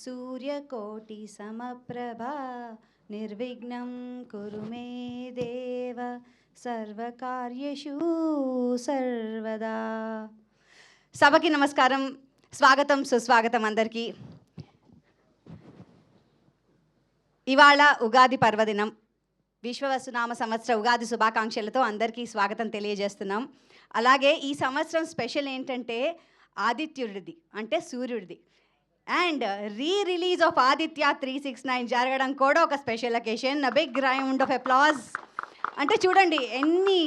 సూర్యకోటి సమప్రభా నిర్విఘ్నం కురు మే దేవ సర్వకార్యేషు సర్వదా. సభకి నమస్కారం, స్వాగతం సుస్వాగతం అందరికీ. ఇవాళ ఉగాది పర్వదినం. విశ్వవసునామ సంవత్సర ఉగాది శుభాకాంక్షలతో అందరికీ స్వాగతం తెలియజేస్తున్నాం. అలాగే ఈ సంవత్సరం స్పెషల్ ఏంటంటే ఆదిత్యుడిది, అంటే సూర్యుడిది. అండ్ రిలీజ్ ఆఫ్ ఆదిత్య 369 జరగడం కూడా ఒక special occasion. Big round of applause. అంటే చూడండి ఎన్ని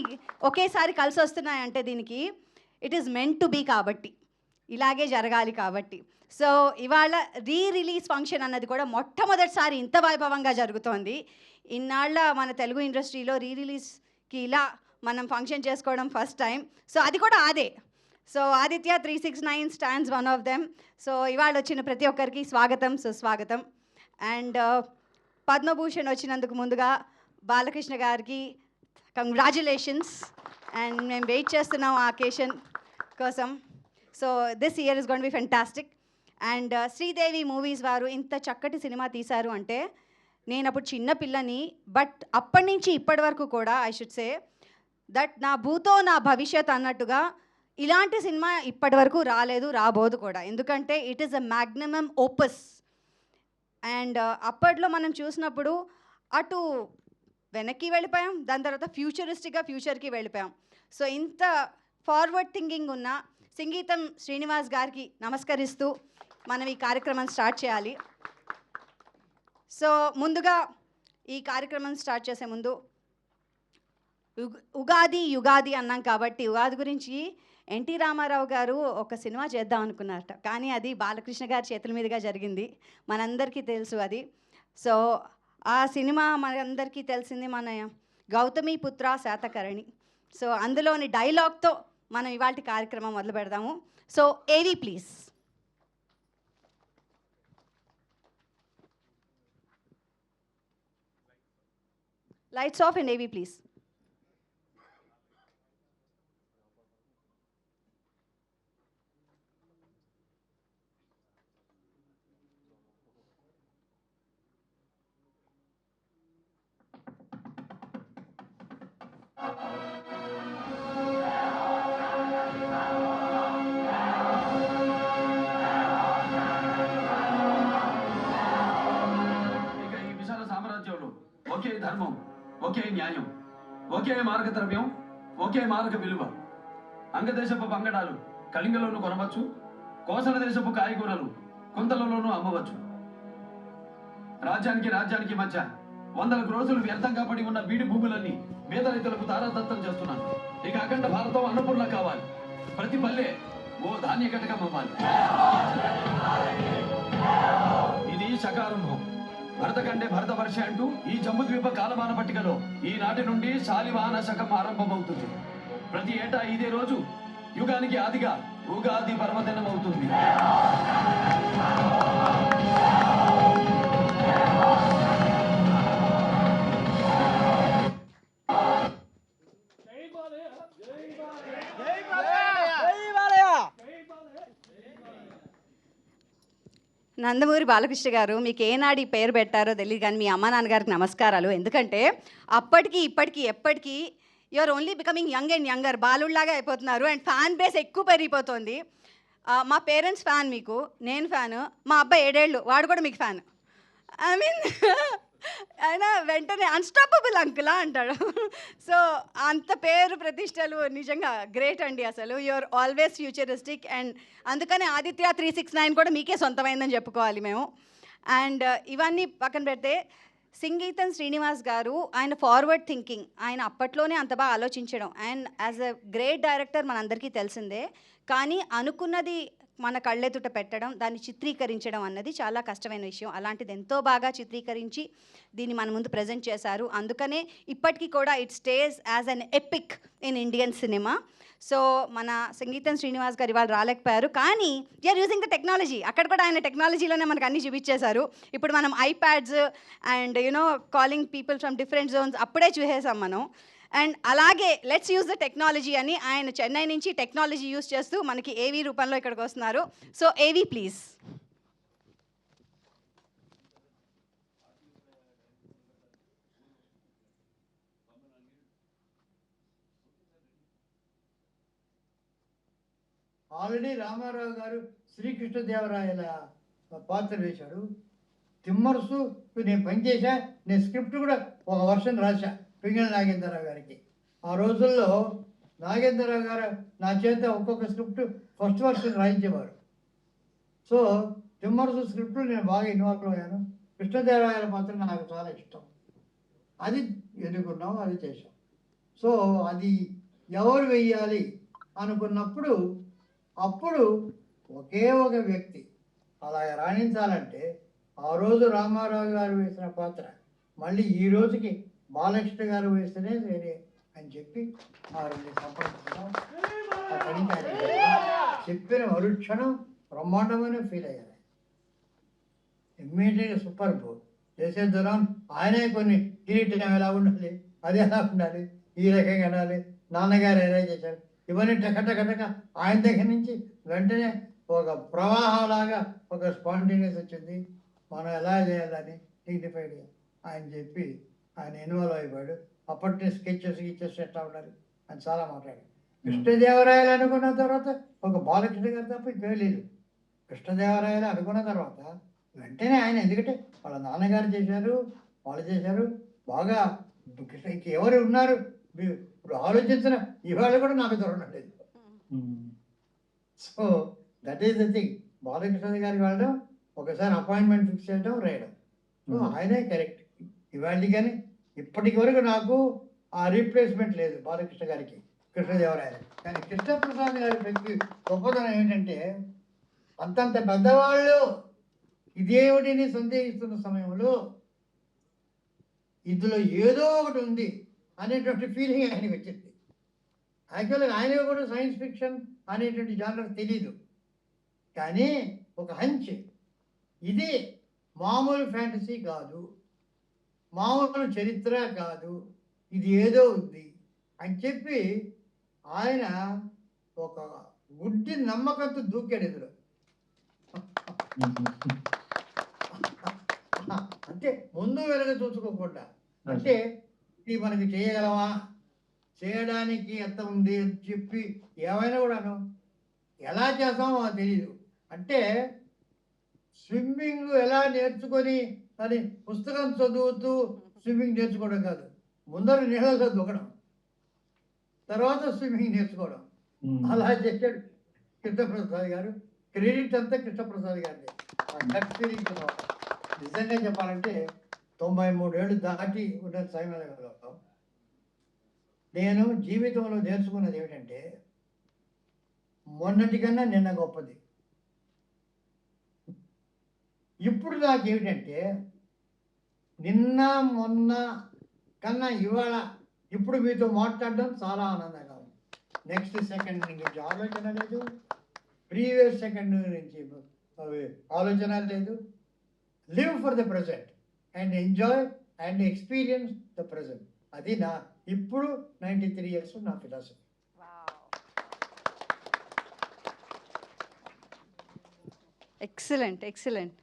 ఒకేసారి కలిసి వస్తున్నాయంటే దీనికి it is meant to be, కాబట్టి ఇలాగే జరగాలి కాబట్టి. సో ఇవాళ రిలీజ్ ఫంక్షన్ అన్నది కూడా మొట్టమొదటిసారి ఇంత వైభవంగా జరుగుతోంది. ఇన్నాళ్ళ మన తెలుగు ఇండస్ట్రీలో రిలీజ్కి ఇలా మనం ఫంక్షన్ చేసుకోవడం ఫస్ట్ టైం. సో అది కూడా అదే. So Aditya 369 stands one of them. So ఇవాళ వచ్చిన ప్రతి ఒక్కరికి స్వాగతం సుస్వాగతం. అండ్ పద్మభూషణ్ వచ్చినందుకు ముందుగా బాలకృష్ణ గారికి కంగ్రాచులేషన్స్. అండ్ మేము వెయిట్ చేస్తున్నాం ఆ అకేషన్ కోసం. So this year is gonna be fantastic. And Sridevi movies వారు ఇంత చక్కటి సినిమా తీశారు అంటే, నేను అప్పుడు చిన్న పిల్లని, బట్ అప్పటి నుంచి ఇప్పటి వరకు కూడా ఐ షుడ్ సే దట్ నా భూతో నా భవిష్యత్ అన్నట్టుగా ఇలాంటి సినిమా ఇప్పటి వరకు రాలేదు, రాబోదు కూడా. ఎందుకంటే it is a magnum opus. And అప్పట్లో మనం చూసినప్పుడు అటు వెనక్కి వెళ్ళిపోయాం, దాని తర్వాత ఫ్యూచర్కి వెళ్ళిపోయాం. సో ఇంత ఫార్వర్డ్ థింకింగ్ ఉన్న సంగీతం శ్రీనివాస్ గారికి నమస్కరిస్తూ మనం ఈ కార్యక్రమం స్టార్ట్ చేయాలి. సో ముందుగా ఈ కార్యక్రమం స్టార్ట్ చేసే ముందు యుగాది అన్నాం కాబట్టి ఉగాది గురించి ఎన్టీ రామారావు గారు ఒక సినిమా చేద్దాం అనుకున్నారట, కానీ అది బాలకృష్ణ గారి చేతుల మీదుగా జరిగింది. మనందరికీ తెలుసు అది. సో ఆ సినిమా మనందరికీ తెలిసింది, మన గౌతమి పుత్ర శాతకర్ణి. సో అందులోని డైలాగ్తో మనం ఇవాళ కార్యక్రమం మొదలు పెడదాము. సో ఏవి ప్లీజ్. లైట్స్ ఆఫ్ అండ్ ఏవి ప్లీజ్. ఒకే ధర్మం, ఒకే న్యాయం, ఒకే మార్గద్రవ్యం, ఒకే మార్గ విలువ. అంగదేశపు బంగడాలు కళింగలోనూ కొనవచ్చు, కోసల దేశపు కాయగూరలు కుంతలలోనూ అమ్మవచ్చు. రాజ్యానికి మధ్య వందల రోజులు వ్యర్థంగా పడి ఉన్న బీడి భూములన్నీ పేద రైతులకు దారాదత్తం చేస్తున్నాను. ఇక అఖండ భారతం అన్నపూర్ణ కావాలి. ప్రతి పల్లె ఓ ధాన్య కటకం అవ్వాలి. ఇది శకారంభం. భరతకండే భరతవర్ష అంటూ ఈ జంబుద్వీప కాలమాన పట్టికలో ఈనాటి నుండి శాలివాహన శకం ఆరంభమవుతుంది. ప్రతి ఏటా ఇదే రోజు యుగానికి ఆదిగా ఉగాది పర్వదినం అవుతుంది. నందమూరి బాలకృష్ణ గారు, మీకు ఏనాడు ఈ పేరు పెట్టారో తెలియదు, కానీ మీ అమ్మ నాన్నగారికి నమస్కారాలు. ఎందుకంటే అప్పటికి ఇప్పటికీ ఎప్పటికీ you're only becoming young and younger, బాలుళ్లాగా అయిపోతున్నారు. అండ్ ఫ్యాన్ బేస్ ఎక్కువ పెరిగిపోతుంది. మా పేరెంట్స్ ఫ్యాన్ మీకు, నేను ఫ్యాను, మా అబ్బాయి 7 ఏళ్ళు, వాడు కూడా మీకు ఫ్యాన్. ఐ మీన్ ఆయన వెంటనే అన్స్టాపబుల్ అంకులా అంటాడు. సో అంత పేరు ప్రతిష్టలు నిజంగా గ్రేట్ అండి. అసలు యూఆర్ ఆల్వేస్ ఫ్యూచరిస్టిక్. అండ్ అందుకనే ఆదిత్య 369 కూడా మీకే సొంతమైందని చెప్పుకోవాలి మేము. అండ్ ఇవన్నీ పక్కన పెడితే సంగీతం శ్రీనివాస్ గారు, ఆయన ఫార్వర్డ్ థింకింగ్, ఆయన అప్పట్లోనే అంత బాగా ఆలోచించడం. And as a great director మనందరికీ తెలిసిందే, కానీ అనుకున్నది మన కళ్ళెదుట పెట్టడం, దాన్ని చిత్రీకరించడం అన్నది చాలా కష్టమైన విషయం. అలాంటిది ఎంతో బాగా చిత్రీకరించి దీన్ని మన ముందు ప్రజెంట్ చేశారు. అందుకనే ఇప్పటికీ కూడా it stays as an epic in Indian cinema. So మన సంగీతం శ్రీనివాస్ గారు ఇవాళ రాలేకపోయారు, కానీ యూఆర్ యూజింగ్ ద టెక్నాలజీ. అక్కడ కూడా ఆయన టెక్నాలజీలోనే మనకు అన్నీ చూపించేశారు. ఇప్పుడు మనం iPads and calling people from different Jones అప్పుడే చూసేసాం మనం. అండ్ అలాగే లెట్స్ యూజ్ ద టెక్నాలజీ అని ఆయన చెన్నై నుంచి టెక్నాలజీ యూజ్ చేస్తూ మనకి ఏవీ రూపంలో ఇక్కడికి వస్తున్నారు. సో ఏవీ ప్లీజ్. ఆల్రెడీ రామారావు గారు శ్రీకృష్ణదేవరాయల పాత్ర వేశాడు. తిమ్మరుసు నేను పనిచేశా, నేను స్క్రిప్ట్ కూడా ఒక వర్షన్ రాశా పింగళి నాగేంద్రరావు గారికి. ఆ రోజుల్లో నాగేంద్రరావు గారు నా చేత ఒక్కొక్క స్క్రిప్ట్ ఫస్ట్ వర్షన్ రాయించేవారు. సో తిమ్మరుసు స్క్రిప్ట్లో నేను బాగా ఇన్వాల్వ్ అయ్యాను. కృష్ణదేవరాయల పాత్ర నాకు చాలా ఇష్టం. అది ఎన్నుకున్నాం, అది చేశాం. సో అది ఎవరు వెయ్యాలి అనుకున్నప్పుడు అప్పుడు ఒకే ఒక వ్యక్తి అలాగ రాణించాలంటే ఆ రోజు రామారావు గారు వేసిన పాత్ర మళ్ళీ ఈ రోజుకి బాలకృష్ణ గారు వేస్తేనే వేరే అని చెప్పి ఆ రెండు సంప్రదించడం అతనికి చెప్పిన మరుక్షణం బ్రహ్మాండమైన ఫీల్ అయ్యారు. ఇమ్మీడియట్గా సూపర్ బోల్ చేసేద్దాం. ఆయనే కొన్ని కిరీటం ఎలా ఉండాలి, అది ఎలా ఉండాలి, ఈ రకంగా ఉండాలి, నాన్నగారు ఎలా చేశారు, ఇవన్నీ టకటకటక ఆయన దగ్గర నుంచి వెంటనే ఒక ప్రవాహంలాగా ఒక స్పాంటేనియస్ వచ్చింది. మనం ఎలా చేయాలని డిగ్నిఫైడ్గా ఆయన చెప్పి ఆయన ఇన్వాల్వ్ అయిపోయాడు. అప్పటి స్కెచెస్ ఎట్లా ఉండాలి అని చాలా మాట్లాడాడు. కృష్ణదేవరాయలు అనుకున్న తర్వాత ఒక బాలకృష్ణ గారు తప్ప ఇంకే లేదు. కృష్ణదేవరాయలు అనుకున్న తర్వాత వెంటనే ఆయన, ఎందుకంటే వాళ్ళ నాన్నగారు చేశారు, వాళ్ళు చేశారు బాగా. ఎవరు ఉన్నారు ఇప్పుడు ఆలోచించిన ఇవాళ కూడా నాకు దొరకలేదు. So that is the thing. Balakrishna గారికి వెళ్ళడం, ఒకసారి అపాయింట్మెంట్ ఫిక్స్ చేయడం, రాయడం. సో ఆయనే కరెక్ట్ ఇవాళ. కానీ ఇప్పటికి వరకు నాకు ఆ రీప్లేస్మెంట్ లేదు బాలకృష్ణ గారికి కృష్ణదేవరాయలు. కానీ కృష్ణప్రసాద్ గారి వ్యక్తి గొప్పతనం ఏంటంటే అంతంత పెద్దవాళ్ళు ఇదేమిటిని సందేహిస్తున్న సమయంలో ఇందులో ఏదో ఒకటి ఉంది అనేటువంటి ఫీలింగ్ ఆయనకి వచ్చింది. యాక్చువల్గా ఆయన కూడా సైన్స్ ఫిక్షన్ అనేటువంటి జానర్ తెలీదు, కానీ ఒక హంచ్, ఇది మామూలు ఫ్యాంటసీ కాదు, మామూలు చరిత్ర కాదు, ఇది ఏదో ఉంది అని చెప్పి ఆయన ఒక గుడ్డి నమ్మకంతో దూకాడు ఇందులో. అంటే ముందు వెనక చూసుకోకుండా, అంటే ఇది మనకి చేయగలమా, చేయడానికి ఎంత ఉంది అని చెప్పి ఏమైనా కూడాను ఎలా చేస్తామో తెలియదు. అంటే స్విమ్మింగ్ ఎలా నేర్చుకొని అని పుస్తకం చదువుతూ స్విమ్మింగ్ నేర్చుకోవడం కాదు, ముందర నీళ్ళలో దూకడం, తర్వాత స్విమ్మింగ్ నేర్చుకోవడం. అలా చేశాడు కృష్ణప్రసాద్ గారు. క్రెడిట్ అంతా కృష్ణప్రసాద్ గారిది. నిజంగా చెప్పాలంటే 93 ఏళ్ళు దాటి ఉన్న సమయంలో నేను జీవితంలో నేర్చుకున్నది ఏమిటంటే మొన్నటి కన్నా నిన్న గొప్పది. ఇప్పుడు నాకు ఏమిటంటే నిన్న మొన్న కన్నా ఇవాళ ఇప్పుడు మీతో మాట్లాడడం చాలా ఆనందంగా ఉంది. నెక్స్ట్ సెకండ్ నుంచి ఆలోచన లేదు, ప్రీవియస్ సెకండ్ నుంచి ఆలోచన లేదు. Live for the present and enjoy and experience the present. అది నా ఇప్పుడు 93 years నా philosophy. Excellent excellent.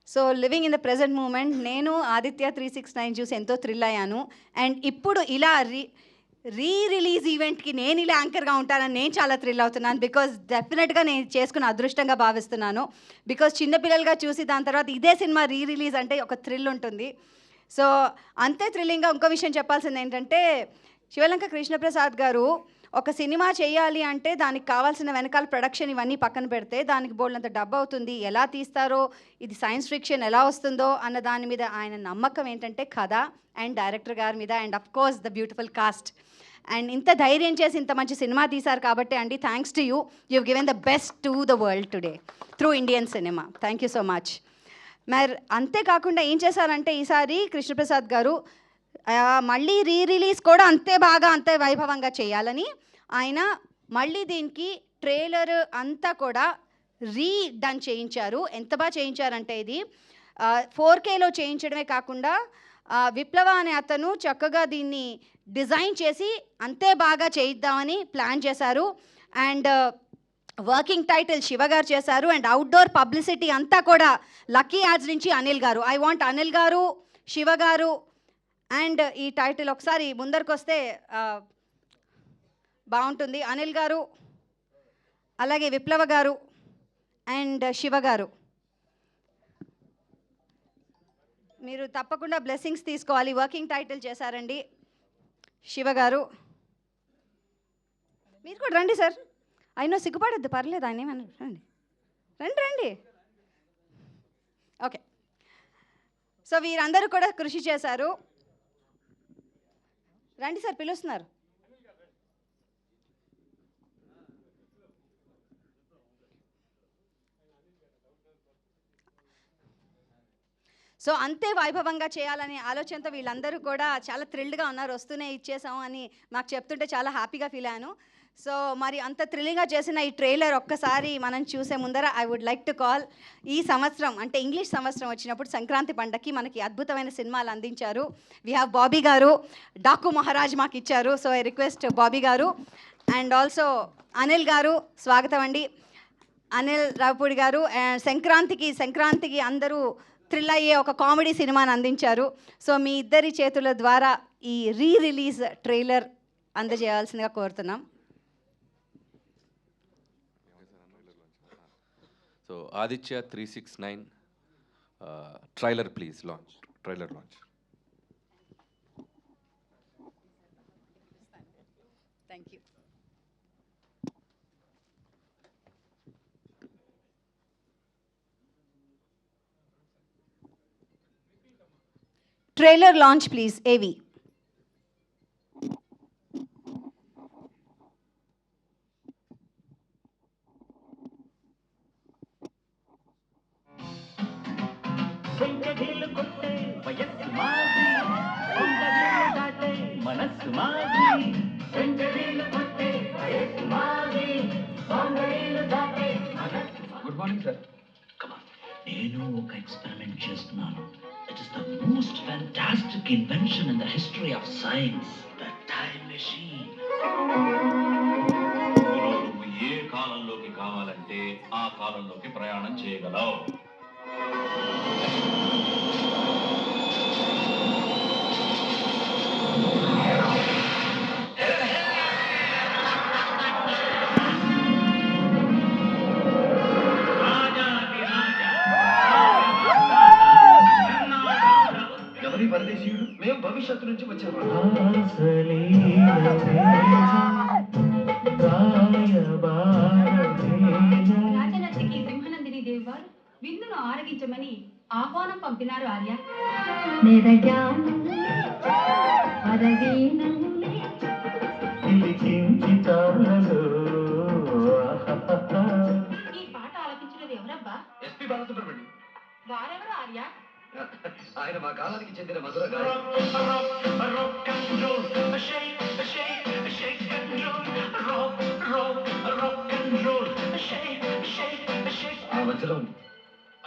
So living in the present moment. నేను ఆదిత్య 369 చూసి ఎంతో థ్రిల్ అయ్యాను. అండ్ ఇప్పుడు ఇలా రిలీజ్ ఈవెంట్కి నేను ఇలా యాంకర్గా ఉంటానని నేను చాలా థ్రిల్ అవుతున్నాను. బికాజ్ డెఫినెట్గా నేను చేసుకున్న అదృష్టంగా భావిస్తున్నాను. బికాజ్ చిన్నపిల్లలుగా చూసి దాని తర్వాత ఇదే సినిమా రిలీజ్ అంటే ఒక థ్రిల్ ఉంటుంది. సో అంతే థ్రిల్లింగ్గా ఇంకో విషయం చెప్పాల్సింది ఏంటంటే, శివలంక కృష్ణప్రసాద్ గారు ఒక సినిమా చేయాలి అంటే దానికి కావాల్సిన వెనకాల ప్రొడక్షన్ ఇవన్నీ పక్కన పెడితే దానికి బోల్డంత డబ్బు అవుతుంది, ఎలా తీస్తారో, ఇది సైన్స్ ఫిక్షన్ ఎలా వస్తుందో అన్న దాని మీద ఆయన నమ్మకం ఏంటంటే కథ అండ్ డైరెక్టర్ గారి మీద and of course the beautiful cost. And ఇంత ధైర్యం చేసి ఇంత మంచి సినిమా తీశారు కాబట్టి అండి, thanks to you. You given the best to the world today through Indian cinema. Thank you so much. మరి అంతేకాకుండా ఏం చేశారంటే ఈసారి కృష్ణప్రసాద్ గారు మళ్ళీ రిలీజ్ కూడా అంతే బాగా అంతే వైభవంగా చేయాలని ఆయన మళ్ళీ దీనికి ట్రైలర్ అంతా కూడా డన్ చేయించారు. ఎంత బాగా చేయించారంటే ఇది 4Kలో చేయించడమే కాకుండా విప్లవ అనే అతను చక్కగా దీన్ని డిజైన్ చేసి అంతే బాగా చేయిద్దామని ప్లాన్ చేశారు. అండ్ వర్కింగ్ టైటిల్ శివ గారు చేశారు. అండ్ అవుట్డోర్ పబ్లిసిటీ అంతా కూడా లక్కీ యాడ్స్ నుంచి అనిల్ గారు. ఐ వాంట్ అనిల్ గారు, శివ గారు అండ్ ఈ టైటిల్ ఒకసారి ముందరికి వస్తే బాగుంటుంది. అనిల్ గారు అలాగే విప్లవ గారు అండ్ శివ గారు, మీరు తప్పకుండా బ్లెస్సింగ్స్ తీసుకోవాలి. వర్కింగ్ టైటిల్ చేశారండి శివ గారు. మీరు కూడా రండి సార్. అయినా సిగ్గుపడద్దు, పర్లేదు, ఆయన ఏమన్నా రండి రండి రండి. ఓకే, సో వీరందరూ కూడా కృషి చేశారు. రండి సార్, పిలుస్తున్నారు. సో అంతే వైభవంగా చేయాలనే ఆలోచనతో వీళ్ళందరూ కూడా చాలా థ్రిల్డ్గా ఉన్నారు. వస్తూనే ఇచ్చేసాం అని మాకు చెప్తుంటే చాలా హ్యాపీగా ఫీల్ అయ్యాను. సో మరి అంత థ్రిల్లింగ్గా చేసిన ఈ ట్రైలర్ ఒక్కసారి మనం చూసే ముందర I would like to call, ఈ సంవత్సరం అంటే ఇంగ్లీష్ సంవత్సరం వచ్చినప్పుడు సంక్రాంతి పండగకి మనకి అద్భుతమైన సినిమాలు అందించారు. వి హ్యావ్ బాబీ గారు, డాకు మహారాజ్ మాకు ఇచ్చారు. సో ఐ రిక్వెస్ట్ బాబీ గారు అండ్ ఆల్సో అనిల్ గారు, స్వాగతం అండి. అనిల్ రావుపూడి గారు సంక్రాంతికి అందరూ థ్రిల్ అయ్యే ఒక కామెడీ సినిమాని అందించారు. సో మీ ఇద్దరి చేతుల ద్వారా ఈ రిలీజ్ ట్రైలర్ అందజేయాల్సిందిగా కోరుతున్నాం. So Aditya 369 trailer please launch. Trailer launch. Thank you. Trailer launch please ఏవి. చెంచడీలు కొట్టే వయస్సు మాది, కొండలు దాటే మనస్సు మాది. చెంచడీలు కొట్టే వయస్సు మాది, కొండలు దాటే మనస్సు. Good morning sir. నేను ఒక ఎక్స్పెరిమెంట్ చేస్తున్నాను. It is the most fantastic invention in the history of science, the time machine. నువ్వు ఏ కాలంలోకి కావాలంటే ఆ కాలంలోకి ప్రయాణం చేయగలవు. ఎవరి పరదేశీయుడు? మేము భవిష్యత్తు నుంచి వచ్చాము. రాజనర్తికి సింహనందిని దేవి వారు విందును ఆరగించమని ఆహ్వానం పంపినారు ఆర్య. ఈ పాట ఆలపించినది ఎవరబ్బా? ఎస్పీ బాలసుబ్రహ్మణ్యం. వారెవరు ఆర్య? ఆయన మా కాలానికి చెందిన మధుర గాయకుడు. ఆ వజ్రం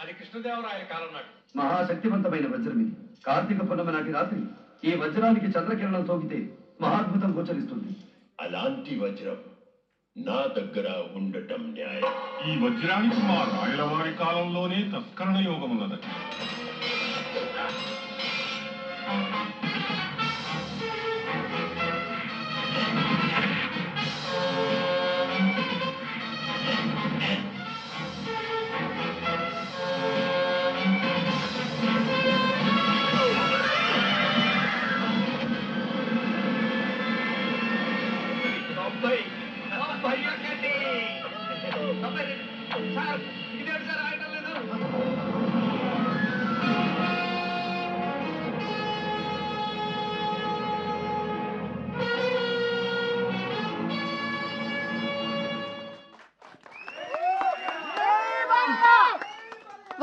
అది కృష్ణదేవరాయల కాలం నాటి. మహాశక్తివంతమైన వజ్రం ఇది. కార్తీక పౌర్ణమి నాటి రాత్రి ఈ వజ్రానికి చంద్రకిరణం సోకితే మహాద్భుతం గోచరిస్తుంది. అలాంటి వజ్రం నా దగ్గర ఉండటం న్యాయం. ఈ వజ్రానికి మా రాయల వారి కాలంలోనే తస్కరణ యోగమున్నది.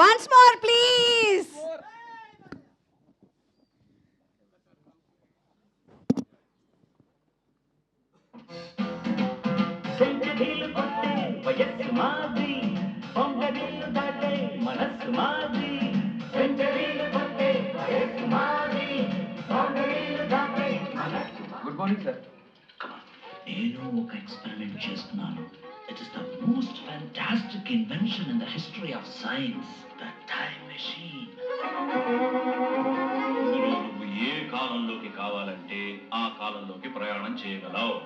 Once more, please. చెంచడీలు కొట్టే వయస్సు మాది, కొండలు దాటే మనస్సు మాది. చెంచడీలు కొట్టే వయస్సు మాది, కొండలు దాటే మనస్సు. Good morning sir. నేను ఒక ఎక్స్పెరిమెంట్ చేస్తున్నాను. It is the most fantastic invention in the history of science, the time machine. నువ్వు ఏ కాలంలోకి కావాలంటే ఆ కాలంలోకి ప్రయాణం చేయగలవు.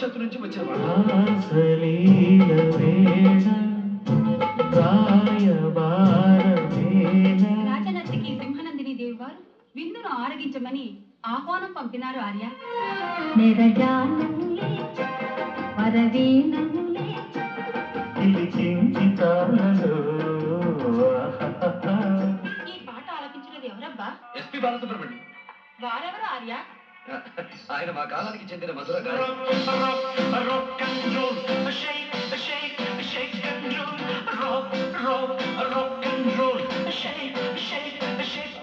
శ్రీకాళహస్తి నుంచి వచ్చేవాడు. రాజనర్తకి సింహనందిని దేవి వారు విందును ఆరగించమని ఆహ్వానం పంపినారు ఆర్య. ఈ పాట ఆలపించినది ఎవరబ్బా? ఎస్పి బాలసుబ్రహ్మణ్యం. వారెవరు ఆర్య? ఆయన మా కాలానికి చెందిన మధుర గాయకుడు.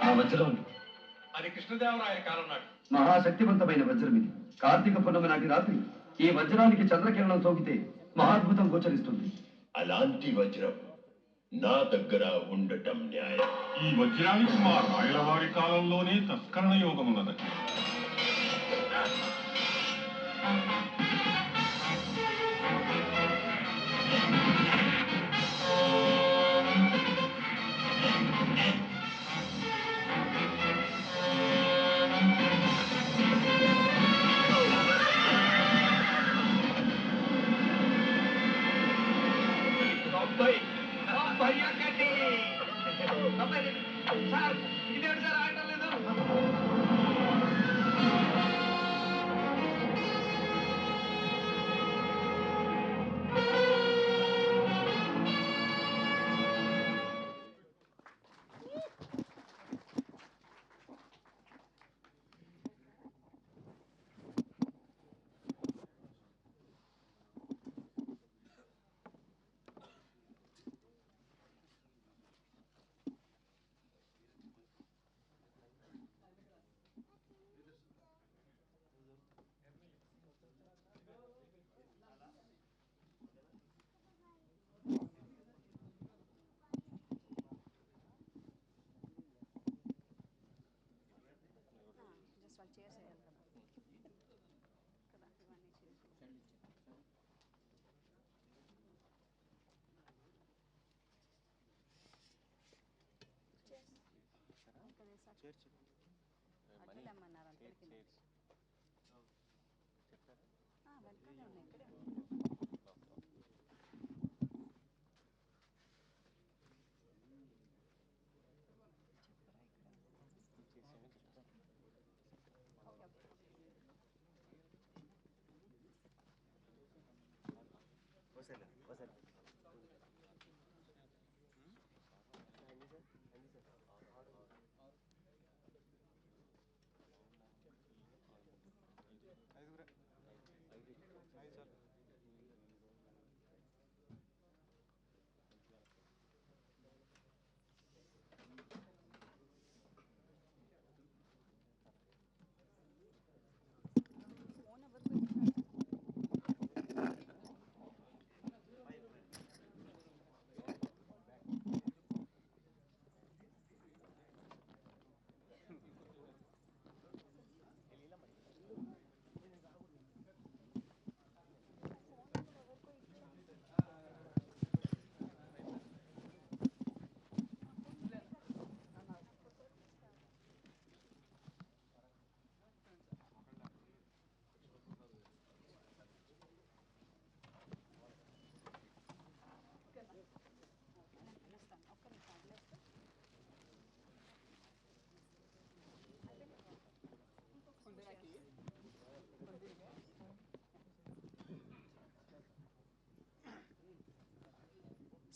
ఆ వజ్రం అది కృష్ణదేవరాయ కాలం నాడు. మహాశక్తివంతమైన వజ్రం ఇది. కార్తీక పౌర్ణమి నాటి రాత్రి ఈ వజ్రానికి చంద్రకిరణం సోకితే మహాద్భుతం గోచరిస్తుంది. అలాంటి వజ్రం నా దగ్గర ఉండటం న్యాయం. ఈ వజ్రానికి మా రాయలవారి కాలంలోనే తస్కరణ యోగమున్నది.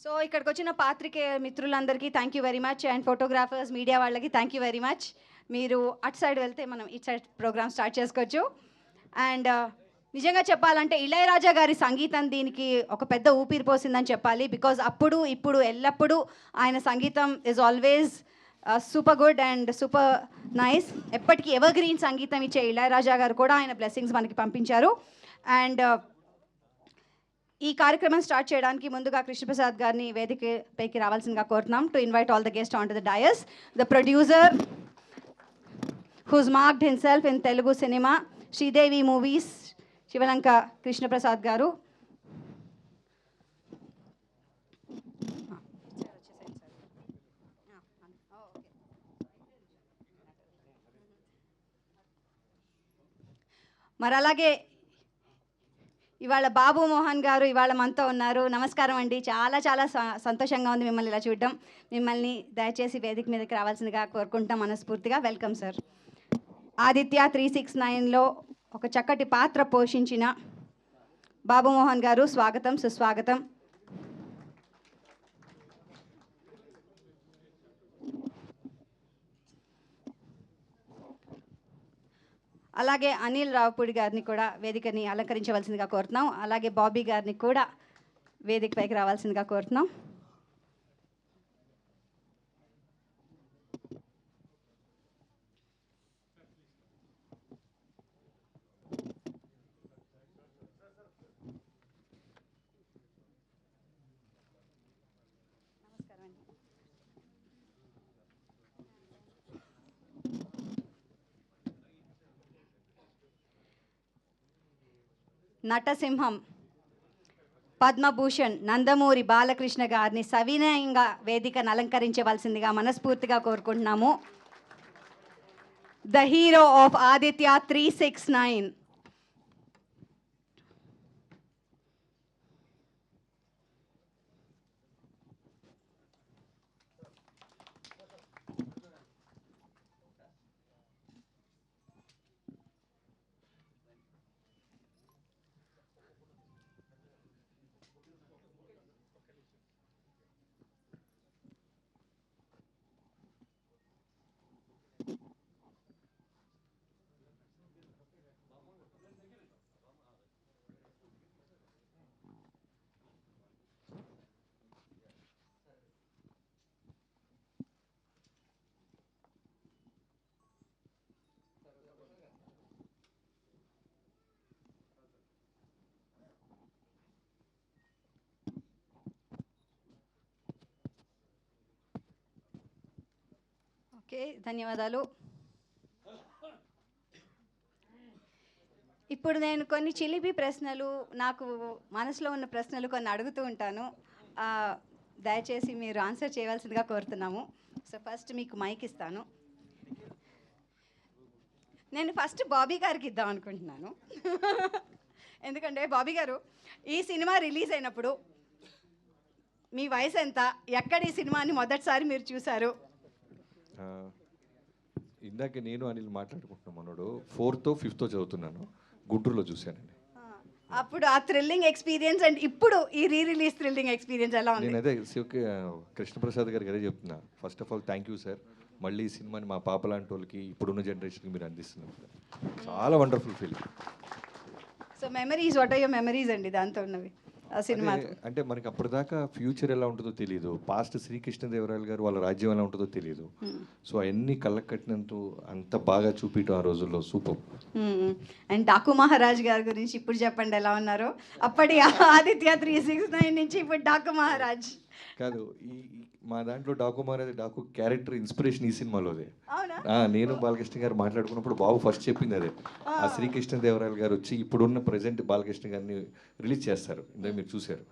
సో ఇక్కడికి వచ్చిన పాత్రికేయ మిత్రులందరికీ thank you very much, and photographers, media వాళ్ళకి థ్యాంక్ యూ వెరీ మచ్. మీరు అటు సైడ్ వెళ్తే మనం ఇటు సైడ్ ప్రోగ్రామ్ స్టార్ట్ చేసుకోవచ్చు. అండ్ నిజంగా చెప్పాలంటే ఇళయరాజా గారి సంగీతం దీనికి ఒక పెద్ద ఊపిరి పోసిందని చెప్పాలి. బికాజ్ అప్పుడు ఇప్పుడు ఎల్లప్పుడూ ఆయన సంగీతం is always super good and super nice. ఎప్పటికీ ఎవర్ గ్రీన్ సంగీతం ఇచ్చే ఇళయరాజా గారు కూడా ఆయన బ్లెస్సింగ్స్ మనకి పంపించారు. అండ్ ఈ కార్యక్రమం స్టార్ట్ చేయడానికి ముందుగా కృష్ణప్రసాద్ గారిని వేదికపైకి రావాల్సిందిగా కోరుతున్నాం. To invite all the guest on to the dais. The producer who's marked himself in Telugu cinema, Sridevi movies, Sivalanka Krishnaprasad గారు. మరి అలాగే ఇవాళ బాబు మోహన్ గారు ఇవాళ మనతో ఉన్నారు. నమస్కారం అండి. చాలా చాలా సంతోషంగా ఉంది మిమ్మల్ని ఇలా చూడడం. మిమ్మల్ని దయచేసి వేదిక మీదకి రావాల్సిందిగా కోరుకుంటాం మనస్ఫూర్తిగా. Welcome sir. ఆదిత్య 369లో ఒక చక్కటి పాత్ర పోషించిన బాబు మోహన్ గారు, స్వాగతం, సుస్వాగతం. అలాగే అనిల్ రావుపూడి గారిని కూడా వేదికని అలంకరించవలసిందిగా కోరుతున్నాం. అలాగే బాబీ గారిని కూడా వేదికపైకి రావాల్సిందిగా కోరుతున్నాం. నటసింహం పద్మభూషణ్ నందమూరి బాలకృష్ణ గారిని సవినయంగా వేదికను అలంకరించవలసిందిగా మనస్ఫూర్తిగా కోరుకుంటున్నాము. The hero of Aditya 369. Okay, ధన్యవాదాలు. ఇప్పుడు నేను కొన్ని చిలిపి ప్రశ్నలు, నాకు మనసులో ఉన్న ప్రశ్నలు కొన్ని అడుగుతూ ఉంటాను. దయచేసి మీరు ఆన్సర్ చేయవలసిందిగా కోరుతున్నాము. సో ఫస్ట్ మీకు మైక్ ఇస్తాను. నేను ఫస్ట్ బాబీ గారికి ఇద్దాం అనుకుంటున్నాను. ఎందుకంటే బాబీ గారు, ఈ సినిమా రిలీజ్ అయినప్పుడు మీ వయసు ఎంత, ఎక్కడ ఈ సినిమాని మొదటిసారి మీరు చూశారు? ఇందాక నేను అనిల్ మాట్లాడుకుంటున్నాం మనోడు 4th or 5th చదువుతున్నాను, గుంటూరులో చూశానండి. అప్పుడు ఆ థ్రిల్లింగ్ ఎక్స్పీరియన్స్ అండ్ ఇప్పుడు ఈ రీ రిలీజ్ థ్రిల్లింగ్ ఎక్స్పీరియన్స్ ఎలా ఉంది? నేను అదే కృష్ణప్రసాద్ గారికి అదే చెప్తున్నా. First of all thank you sir. మళ్ళీ ఈ సినిమాని మా పాప లాంటి వాళ్ళకి, ఇప్పుడున్న జనరేషన్కి మీరు అందిస్తున్నారు. చాలా wonderful feeling. So memories, what are your memories అండి దాంతో ఉన్నవి ఆ సినిమా? అంటే మనకి అప్పటిదాకా ఫ్యూచర్ ఎలా ఉంటుందో తెలియదు, పాస్ట్ శ్రీకృష్ణదేవరాయలు గారు వాళ్ళ రాజ్యం ఎలా ఉంటుందో తెలియదు. సో అవన్నీ కళ్ళకు కట్టినంత అంత బాగా చూపించడం ఆ రోజుల్లో సూపర్. అండ్ డాకు మహారాజ్ గారి గురించి ఇప్పుడు చెప్పండి, ఎలా ఉన్నారు? అప్పటి ఆదిత్య 369 నుంచి ఇప్పుడు డాకు మహారాజ్ కాదు, ఈ మా దాంట్లో డాకు మహారాజ్, డాకు క్యారెక్టర్ ఇన్స్పిరేషన్ ఈ సినిమాలోదే. నేను బాలకృష్ణ గారు మాట్లాడుకున్నప్పుడు బాబు ఫస్ట్ చెప్పింది అదే. ఆ శ్రీకృష్ణదేవరాయలు గారు వచ్చి ఇప్పుడున్న ప్రెసెంట్ బాలకృష్ణ గారిని రిలీజ్ చేస్తారు, ఇందాక మీరు చూశారు.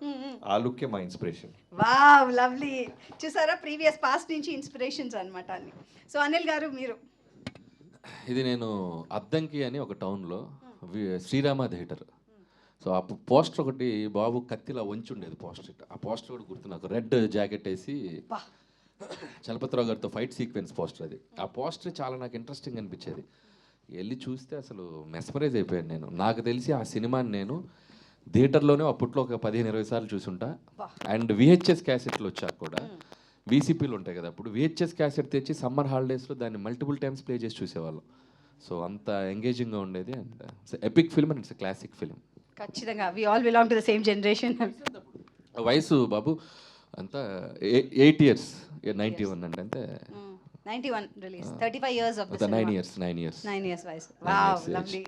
ఆ లుక్కే మా ఇన్స్పిరేషన్. Wow, lovely. చూసారా, ప్రీవియస్ పాస్ట్ నుంచి ఇన్స్పిరేషన్స్ అనమాట అన్ని. సో అనిల్ గారు మీరు? ఇది నేను అద్దంకి అని ఒక టౌన్లో శ్రీరామ థియేటర్. సో ఆ పోస్టర్ ఒకటి బాబు కత్తిలా వంచి ఉండేది పోస్టర్. ఆ పోస్టర్ కూడా గుర్తు నాకు. రెడ్ జాకెట్ వేసి చలపతిరావు గారితో ఫైట్ సీక్వెన్స్ పోస్టర్ అది. ఆ పోస్టర్ చాలా నాకు ఇంట్రెస్టింగ్ అనిపించేది. వెళ్ళి చూస్తే అసలు మెస్మరైజ్ అయిపోయాను నేను. నాకు తెలిసి ఆ సినిమాని నేను థియేటర్లోనే అప్పట్లో ఒక 15-20 సార్లు చూసుంటా. అండ్ విహెచ్ఎస్ క్యాసెట్లు వచ్చాక కూడా, వీసీపీలు ఉంటాయి కదా అప్పుడు, విహెచ్ఎస్ క్యాసెట్ తెచ్చి సమ్మర్ హాలిడేస్లో దాన్ని మల్టిపుల్ టైమ్స్ ప్లే చేసి చూసేవాళ్ళం. సో అంత ఎంగేజింగ్గా ఉండేది. And it's epic film and it's classic film. ఖచ్చితంగా we all belong to the same generation. వయసు బాబు అంతా 8 years, 91 అంటే అంతే. 91 రిలీజ్, 35 years ఆఫ్ దిస్ 9 years వయసు. వావ్, లవ్లీ,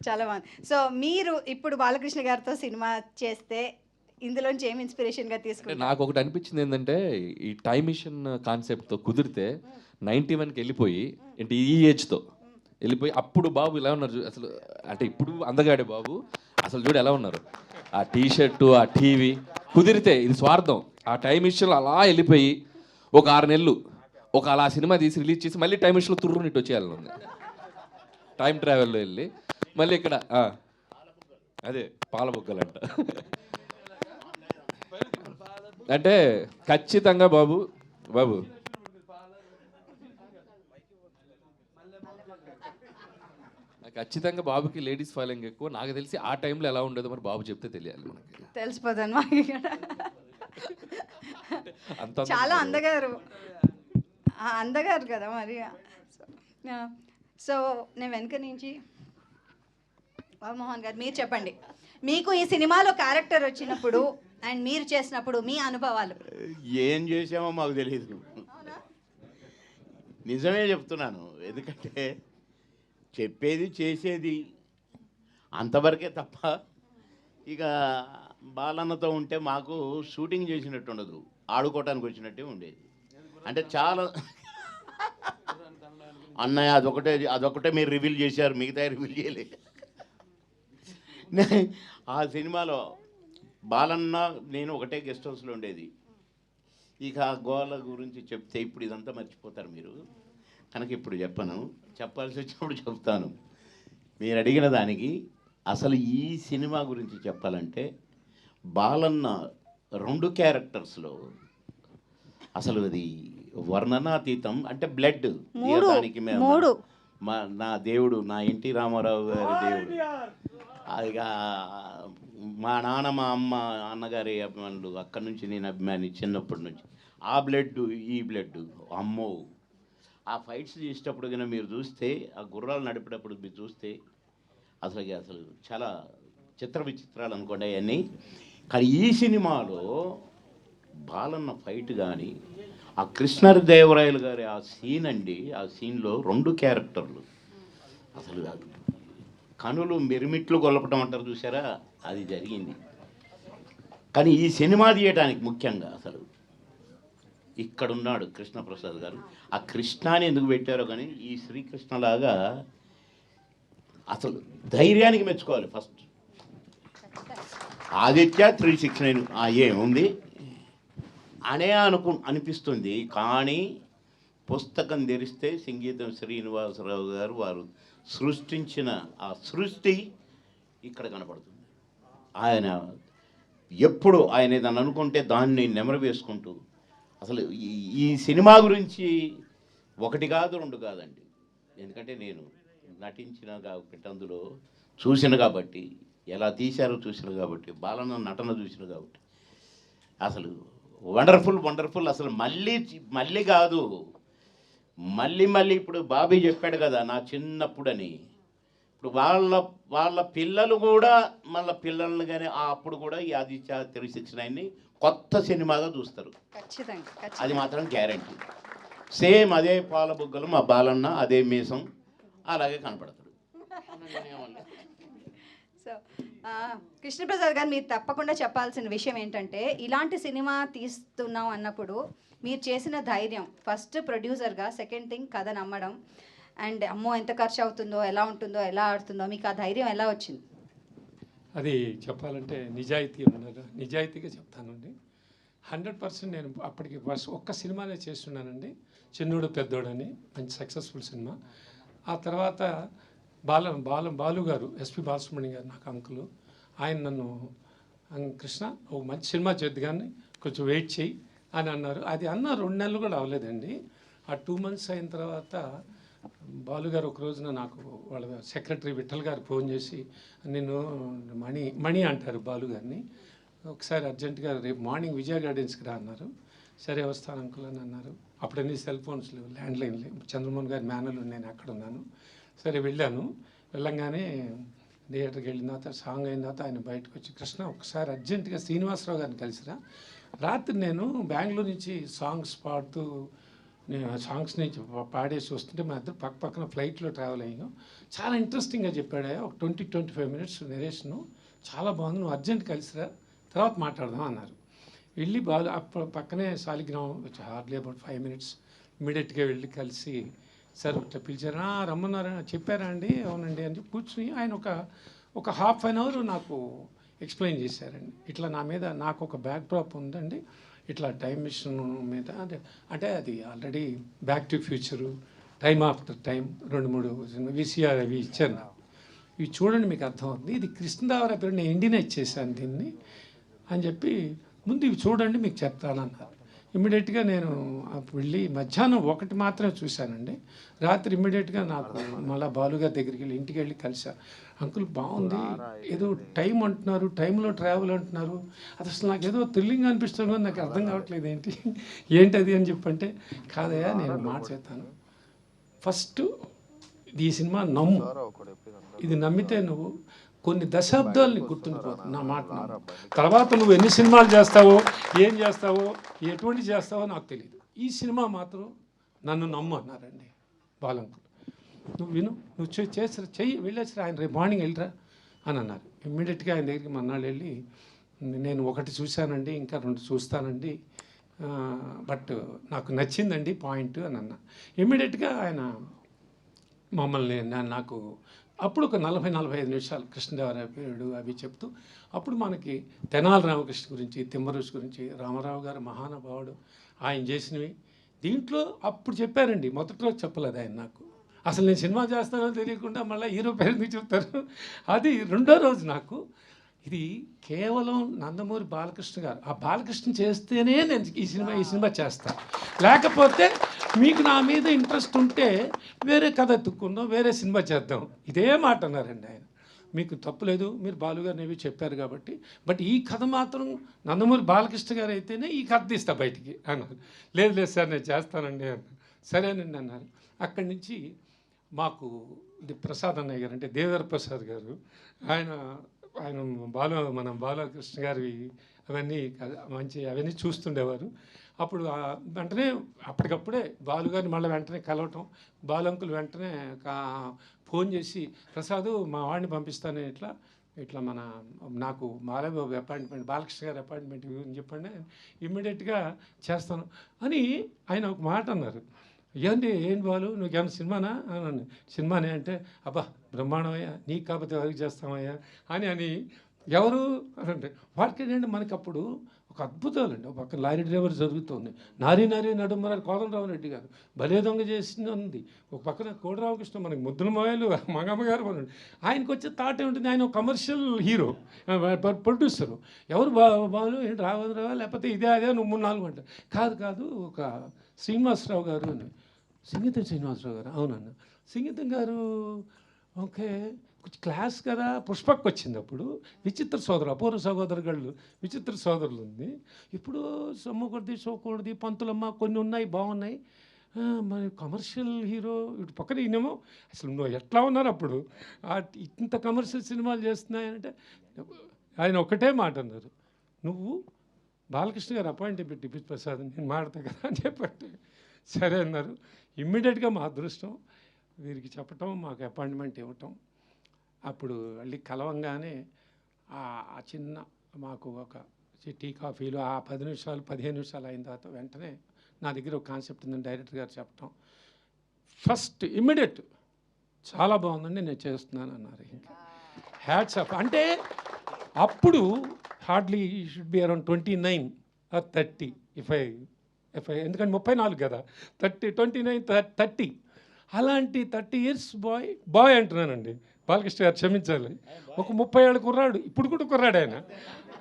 చాలా బాగుంది. సో మీరు ఇప్పుడు బాలకృష్ణ గారితో సినిమా చేస్తే ఇందులోంచి ఏం ఇన్స్పిరేషన్గా తీసుకుంటారు? నాకు ఒకటి అనిపించింది ఏంటంటే, ఈ టైమ్ మిషన్ కాన్సెప్ట్తో కుదిరితే 91కి వెళ్ళిపోయి, అంటే ఈ ఏజ్తో వెళ్ళిపోయి అప్పుడు బాబు ఇలా ఉన్నారు అసలు. అంటే ఇప్పుడు అందగాడే బాబు, అసలు చూడు ఎలా ఉన్నారు. ఆ టీషర్టు, ఆ టీవీ కుదిరితే, ఇది స్వార్థం. ఆ టైం మిషన్లో అలా వెళ్ళిపోయి ఒక 6 నెలలు ఒక అలా సినిమా తీసి రిలీజ్ చేసి మళ్ళీ టైం మిషన్లో తుర్రుని ఇటు వచ్చేయాలని ఉంది. టైం ట్రావెల్లో వెళ్ళి మళ్ళీ ఇక్కడ అదే పాల బుగ్గలంట. అంటే ఖచ్చితంగా బాబు ఖచ్చితంగా బాబుకి లేడీస్ ఫాలోయింగ్ ఎక్కువ. నాకు తెలిసి ఆ టైంలో ఎలా ఉండేదో మరి బాబు చెప్తే తెలియాలి మనకి. తెలిసిపోతాను మాకు ఇక్కడ. చాలా అందగారు అందగారు కదా మరి. సో నేను వెనక నుంచి బాబుమోహన్ గారు మీరు చెప్పండి, మీకు ఈ సినిమాలో క్యారెక్టర్ వచ్చినప్పుడు అండ్ మీరు చేసినప్పుడు మీ అనుభవాలు. ఏం చేసామో మాకు తెలియదు, నిజమే చెప్తున్నాను. ఎందుకంటే చెప్పేది చేసేది అంతవరకే తప్ప ఇక బాలన్నతో ఉంటే మాకు షూటింగ్ చేసినట్టు ఉండదు, ఆడుకోవటానికి వచ్చినట్టే ఉండేది. అంటే చాలా అన్నయ్య అదొకటే మీరు రివీల్ చేశారు, మిగతా రివీల్ చేయలేదు. ఆ సినిమాలో బాలన్న నేను ఒకటే గెస్ట్ హౌస్లో ఉండేది. ఇక ఆ గోల గురించి చెప్తే ఇప్పుడు ఇదంతా మర్చిపోతారు మీరు కనుక ఇప్పుడు చెప్పను, చెప్పాల్సి వచ్చినప్పుడు చెప్తాను. మీరు అడిగిన దానికి అసలు ఈ సినిమా గురించి చెప్పాలంటే బాలన్న 2 క్యారెక్టర్స్లో అసలు అది వర్ణనాతీతం. అంటే బ్లడ్ దానికి నా దేవుడు, నా ఎన్టీ రామారావు గారి దేవుడు, ఇక మా నాన్న మా అమ్మ అన్నగారి అభిమానులు, అక్కడి నుంచి నేను అభిమాని చిన్నప్పటి నుంచి. ఆ బ్లడ్ ఈ బ్లడ్ అమ్మో. ఆ ఫైట్స్ చేసేటప్పుడు కన్నా మీరు చూస్తే, ఆ గుర్రాలు నడిపేటప్పుడు మీరు చూస్తే అసలు చాలా చిత్ర విచిత్రాలు అనుకోండి అవన్నీ. కానీ ఈ సినిమాలో బాలన్న ఫైట్ కానీ ఆ కృష్ణదేవరాయలు గారి ఆ సీన్ అండి, ఆ సీన్లో 2 క్యారెక్టర్లు అసలు కనులు మిరుమిట్లు గొల్లపటం అంటారు చూసారా, అది జరిగింది. కానీ ఈ సినిమా తీయడానికి ముఖ్యంగా అసలు ఇక్కడున్నాడు కృష్ణప్రసాద్ గారు. ఆ కృష్ణాని ఎందుకు పెట్టారో కానీ ఈ శ్రీకృష్ణలాగా అసలు ధైర్యానికి మెచ్చుకోవాలి. ఫస్ట్ ఆదిత్య 369 ఏముంది అనే అనిపిస్తుంది. కానీ పుస్తకం తెరిస్తే సంగీతం శ్రీనివాసరావు గారు వారు సృష్టించిన ఆ సృష్టి ఇక్కడ కనపడుతుంది. ఆయన ఎప్పుడు ఆయన ఏదన్నా అనుకుంటే దాన్ని నెమరు వేసుకుంటూ అసలు ఈ సినిమా గురించి 1 కాదు 2 కాదండి. ఎందుకంటే నేను నటించిన కాబట్టి, అందులో చూసిన కాబట్టి, ఎలా తీశారో చూసిన కాబట్టి, బాలన్న నటన చూసిన కాబట్టి అసలు వండర్ఫుల్. అసలు మళ్ళీ కాదు, మళ్ళీ ఇప్పుడు బాబీ చెప్పాడు కదా నా చిన్నప్పుడని. ఇప్పుడు వాళ్ళ పిల్లలు కూడా మళ్ళీ పిల్లల్ని కానీ అప్పుడు కూడా ఈ ఆదిత్య 369ని కొత్త సినిమాగా చూస్తారు. అది మాత్రం గ్యారంటీ. సేమ్ అదే పాల బుగ్గలు మా బాలన్న, అదే మీసం, అలాగే కనపడతాడు. సో కృష్ణప్రసాద్ గారు మీరు తప్పకుండా చెప్పాల్సిన విషయం ఏంటంటే, ఇలాంటి సినిమా తీస్తున్నాం అన్నప్పుడు మీరు చేసిన ధైర్యం, ఫస్ట్ ప్రొడ్యూసర్గా, సెకండ్ థింగ్ కథ నమ్మడం, అండ్ అమ్మో ఎంత ఖర్చు అవుతుందో, ఎలా ఉంటుందో, ఎలా ఆడుతుందో, మీకు ఆ ధైర్యం ఎలా వచ్చింది? అది చెప్పాలంటే నిజాయితీగా చెప్తానండి. 100% నేను అప్పటికి ఫస్ట్ ఒక్క సినిమానే చేస్తున్నానండి, చిన్నోడు పెద్దోడని, మంచి సక్సెస్ఫుల్ సినిమా. ఆ తర్వాత బాలు గారు, ఎస్పి బాలసుబ్రహ్మణ్యం గారు నాకు అంకులు, ఆయన నన్ను కృష్ణ ఒక మంచి సినిమా చేద్దు కానీ కొంచెం వెయిట్ చేయి అని అన్నారు. అది అన్న 2 నెలలు కూడా అవ్వలేదండి. ఆ 2 months అయిన తర్వాత బాలుగారు ఒక రోజున నాకు వాళ్ళ సెక్రటరీ విఠల్ గారు ఫోన్ చేసి, నేను మణి అంటారు బాలుగారిని, ఒకసారి అర్జెంటుగా రేపు మార్నింగ్ విజయ గార్డెన్స్కి రా అన్నారు. సరే వస్తాను అంకుల్ అని అన్నారు. అప్పుడన్నీ సెల్ ఫోన్స్ లేవు, ల్యాండ్లైన్ లేవు. చంద్రమోహన్ గారి మేనలు నేను అక్కడ ఉన్నాను. సరే వెళ్ళంగానే థియేటర్కి వెళ్ళిన తర్వాత సాంగ్ అయిన తర్వాత ఆయన బయటకు వచ్చి, కృష్ణ ఒకసారి అర్జెంటుగా శ్రీనివాసరావు గారిని కలిసిరా. రాత్రి నేను బెంగళూరు నుంచి సాంగ్స్ పాడుతూ నేను సాంగ్స్ నుంచి పాడేసి వస్తుంటే మా ఇద్దరు పక్కన ఫ్లైట్లో ట్రావెల్ అయ్యాను. చాలా ఇంట్రెస్టింగ్గా చెప్పాడు, ఒక 20-25 minutes నెరేషను, చాలా బాగుంది, నువ్వు అర్జెంట్ కలిసిరా, తర్వాత మాట్లాడదాం అన్నారు. వెళ్ళి అప్పుడు పక్కనే శాలిగ్రామం హార్డ్లీ అబౌట్ 5 minutes ఇమీడియట్గా వెళ్ళి కలిసి, సార్ ఇట్లా పిలిచారు, రమ్మన్నారా, చెప్పారా అండి, అవునండి అని చెప్పి కూర్చుని ఆయన ఒక ½ an hour నాకు ఎక్స్ప్లెయిన్ చేశారండి. ఇట్లా నా మీద నాకు ఒక బ్యాక్ డ్రాప్ ఉందండి, ఇట్లా టైం మిషన్ మీద, అంటే అది already back to future, time after time 2-3 VCR అవి ఇచ్చారు నాకు. ఇవి చూడండి మీకు అర్థమవుతుంది, ఇది కృష్ణదేవరాయ పేరు, నేను ఇండియన్ ఇచ్చేసాను దీన్ని అని చెప్పి ముందు ఇవి చూడండి మీకు చెప్తానన్నారు. ఇమ్మీడియట్గా నేను వెళ్ళి మధ్యాహ్నం ఒకటి మాత్రమే చూశానండి. రాత్రి ఇమ్మీడియట్గా నాకు మళ్ళీ బాలుగారి దగ్గరికి వెళ్ళి ఇంటికి వెళ్ళి కలిసా. అంకుల్ బాగుంది, ఏదో టైం అంటున్నారు, టైంలో ట్రావెల్ అంటున్నారు, అది అసలు నాకు ఏదో థ్రిల్లింగ్ అనిపిస్తుంది, నాకు అర్థం కావట్లేదు ఏంటది అని చెప్పంటే, కాదయ్యా నేను మాట చేస్తాను, ఫస్ట్ ఈ సినిమా నమ్ము, ఇది నమ్మితే నువ్వు కొన్ని దశాబ్దాలని గుర్తుండిపోతుంది నా మాట. తర్వాత నువ్వు ఎన్ని సినిమాలు చేస్తావో, ఏం చేస్తావో, ఎటువంటి చేస్తావో నాకు తెలియదు, ఈ సినిమా మాత్రం నన్ను నమ్ము అన్నారండి బాలంకులు. నువ్వు విను, నువ్వు చేసి చెయ్యి, వెళ్ళేసి ఆయన రేపు మార్నింగ్ వెళ్ళిరా అని అన్నారు. ఇమ్మీడియట్గా ఆయన దగ్గరికి మన్నాళ్ళు వెళ్ళి, నేను ఒకటి చూశానండి, ఇంకా 2 చూస్తానండి, బట్ నాకు నచ్చిందండి పాయింట్ అని అన్నా. ఇమ్మీడియట్గా ఆయన మమ్మల్ని నాకు అప్పుడు ఒక 40-45 నిమిషాలు కృష్ణదేవరాయ పీరియడ్ అవి చెప్తూ, అప్పుడు మనకి తెనాలి రామకృష్ణ గురించి, తిమ్మరుసు గురించి, రామారావు గారు మహానుభావుడు, ఆయన చేసినవి దీంట్లో అప్పుడు చెప్పారండి. మొదటి రోజు చెప్పలేదు ఆయన నాకు, అసలు నేను సినిమా చేస్తానో తెలియకుండా మళ్ళీ హీరో పేరు మీకు చెప్తారు. అది 2వ రోజు నాకు ఇది కేవలం నందమూరి బాలకృష్ణ గారు, ఆ బాలకృష్ణ చేస్తేనే నేను ఈ సినిమా చేస్తాను, లేకపోతే మీకు నా మీద ఇంట్రెస్ట్ ఉంటే వేరే కథ ఎత్తుక్కుందాం, వేరే సినిమా చేద్దాం, ఇదే మాట అన్నారండి ఆయన. మీకు తప్పులేదు, మీరు బాలుగారిని ఏవి చెప్పారు కాబట్టి, బట్ ఈ కథ మాత్రం నందమూరి బాలకృష్ణ గారు అయితేనే ఈ కథ తీస్తా బయటికి అన్నారు. లేదు సార్ నేను చేస్తానండి అన్నారు. సరేనండి అన్నారు. అక్కడి నుంచి మాకు ఇది ప్రసాద్ అన్నయ్య గారు, అంటే దేవర ప్రసాద్ గారు, ఆయన మన బాలకృష్ణ గారి అవన్నీ అవన్నీ చూస్తుండేవారు. అప్పుడు వెంటనే అప్పటికప్పుడే బాలుగారిని మళ్ళీ వెంటనే కలవటం, బాలంకులు వెంటనే ఫోన్ చేసి, ప్రసాద్ మా వాడిని పంపిస్తాను, ఇట్లా నాకు బాలబాబు అపాయింట్మెంట్, బాలకృష్ణ గారి అపాయింట్మెంట్ అని చెప్పండి, ఇమ్మీడియట్గా చేస్తాను అని ఆయన ఒక మాట అన్నారు. ఏంటి బాలు నువ్వు ఏమన్నా సినిమానా అని. సినిమానే అంటే, అబ్బా బ్రహ్మాండమయ్యా, నీకు కాకపోతే ఎవరికి చేస్తామయ్యా అని ఎవరు అంటే వాటికేంటంటే మనకి అప్పుడు ఒక అద్భుతాలండి. ఒక పక్కన లారీ డ్రైవర్ జరుగుతుంది, నారీ నడుమరారు కోదండరావు రెడ్డి గారు భలే దొంగ చేసింది ఉంది, ఒక పక్కన కోడిరామకృష్ణ, మనకి ముద్దుల మాయలు మంగమ్మ గారు మనం, ఆయనకు వచ్చే థాట్ ఏమిటంది, ఆయన ఒక కమర్షియల్ హీరో ప్రొడ్యూసరు, ఎవరు బాలు ఏంటి రావా లేకపోతే అదే నువ్వు 3-4 గంటలు కాదు, ఒక శ్రీనివాసరావు గారు అని, సింగీతం శ్రీనివాసరావు గారు, అవునన్న సింగీతం గారు, ఓకే క్లాస్ కదా, పుష్పక్ వచ్చింది అప్పుడు, విచిత్ర సోదరు, అపూర్వ సహోదరులు, విచిత్ర సోదరులు ఉంది, ఇప్పుడు సొమ్మకొడిది సోకూడది, పంతులమ్మ కొన్ని ఉన్నాయి బాగున్నాయి, మరి కమర్షియల్ హీరో ఇటు పక్కన ఈయనేమో అసలు నువ్వు ఎట్లా ఉన్నారు అప్పుడు, ఇంత కమర్షియల్ సినిమాలు చేస్తున్నాయంటే ఆయన ఒకటే మాట అన్నారు, నువ్వు బాలకృష్ణ గారు అపాయింట్మెంట్ పెట్టి ప్రసాద్ నేను మాడతా కదా అని చెప్పండి. సరే అన్నారు. ఇమ్మీడియట్గా మా అదృష్టం వీరికి చెప్పటం, మాకు అపాయింట్మెంట్ ఇవ్వటం. అప్పుడు వెళ్ళి కలవంగానే ఆ చిన్న మాకు ఒక టీ కాఫీలు ఆ 10 నిమిషాలు 15 నిమిషాలు అయిన తర్వాత వెంటనే నా దగ్గర ఒక కాన్సెప్ట్ ఉందని డైరెక్టర్ గారు చెప్పటం, ఫస్ట్ ఇమ్మీడియట్ చాలా బాగుందండి నేను చేస్తున్నాను అన్నారు. ఇంకా హ్యాట్స్ ఆఫ్. అంటే అప్పుడు hardly should be around 29 or 30 if I ఎందుకంటే 34 కదా, 29-30 అలాంటి 30 years బాయ్ అంటున్నానండి. బాలకృష్ణ గారు క్షమించాలి, ఒక 30 ఏళ్ళ కుర్రాడు, ఇప్పుడు కూడా కుర్రాడు ఆయన,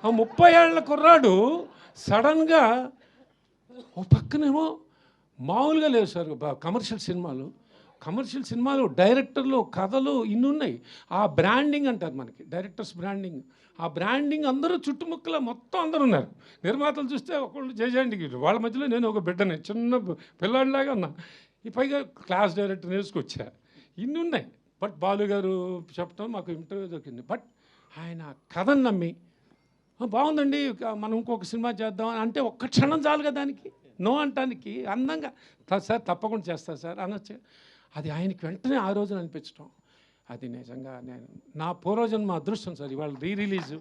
ఆ 30 ఏళ్ళ కుర్రాడు సడన్గా ఒక పక్కనేమో మామూలుగా లేవు సార్ కమర్షియల్ సినిమాలు డైరెక్టర్లు కథలు ఇన్ని ఉన్నాయి. ఆ బ్రాండింగ్ అంటారు మనకి, డైరెక్టర్స్ బ్రాండింగ్, ఆ బ్రాండింగ్ అందరూ చుట్టుముక్కల మొత్తం అందరూ ఉన్నారు. నిర్మాతలు చూస్తే ఒకళ్ళు జయజాంటికి, వాళ్ళ మధ్యలో నేను ఒక బిడ్డని, చిన్న పిల్లాడిలాగా ఉన్నా. ఈ పైగా క్లాస్ డైరెక్టర్ నేర్చుకొచ్చా, ఇన్ని ఉన్నాయి. బట్ బాలు గారు చెప్పడం మాకు ఇంటర్వ్యూ దొరికింది. బట్ ఆయన కథను నమ్మి బాగుందండి మనం ఇంకొక సినిమా చేద్దాం అంటే ఒక్క క్షణం చాలుగా దానికి నో అంటానికి, అందంగా సార్ తప్పకుండా చేస్తా సార్ అనొచ్చు. అది ఆయనకి వెంటనే ఆ రోజున అనిపించడం, అది నిజంగా నేను నా పూర్వజన్మ అదృష్టం సార్. ఇవాళ రిలీజు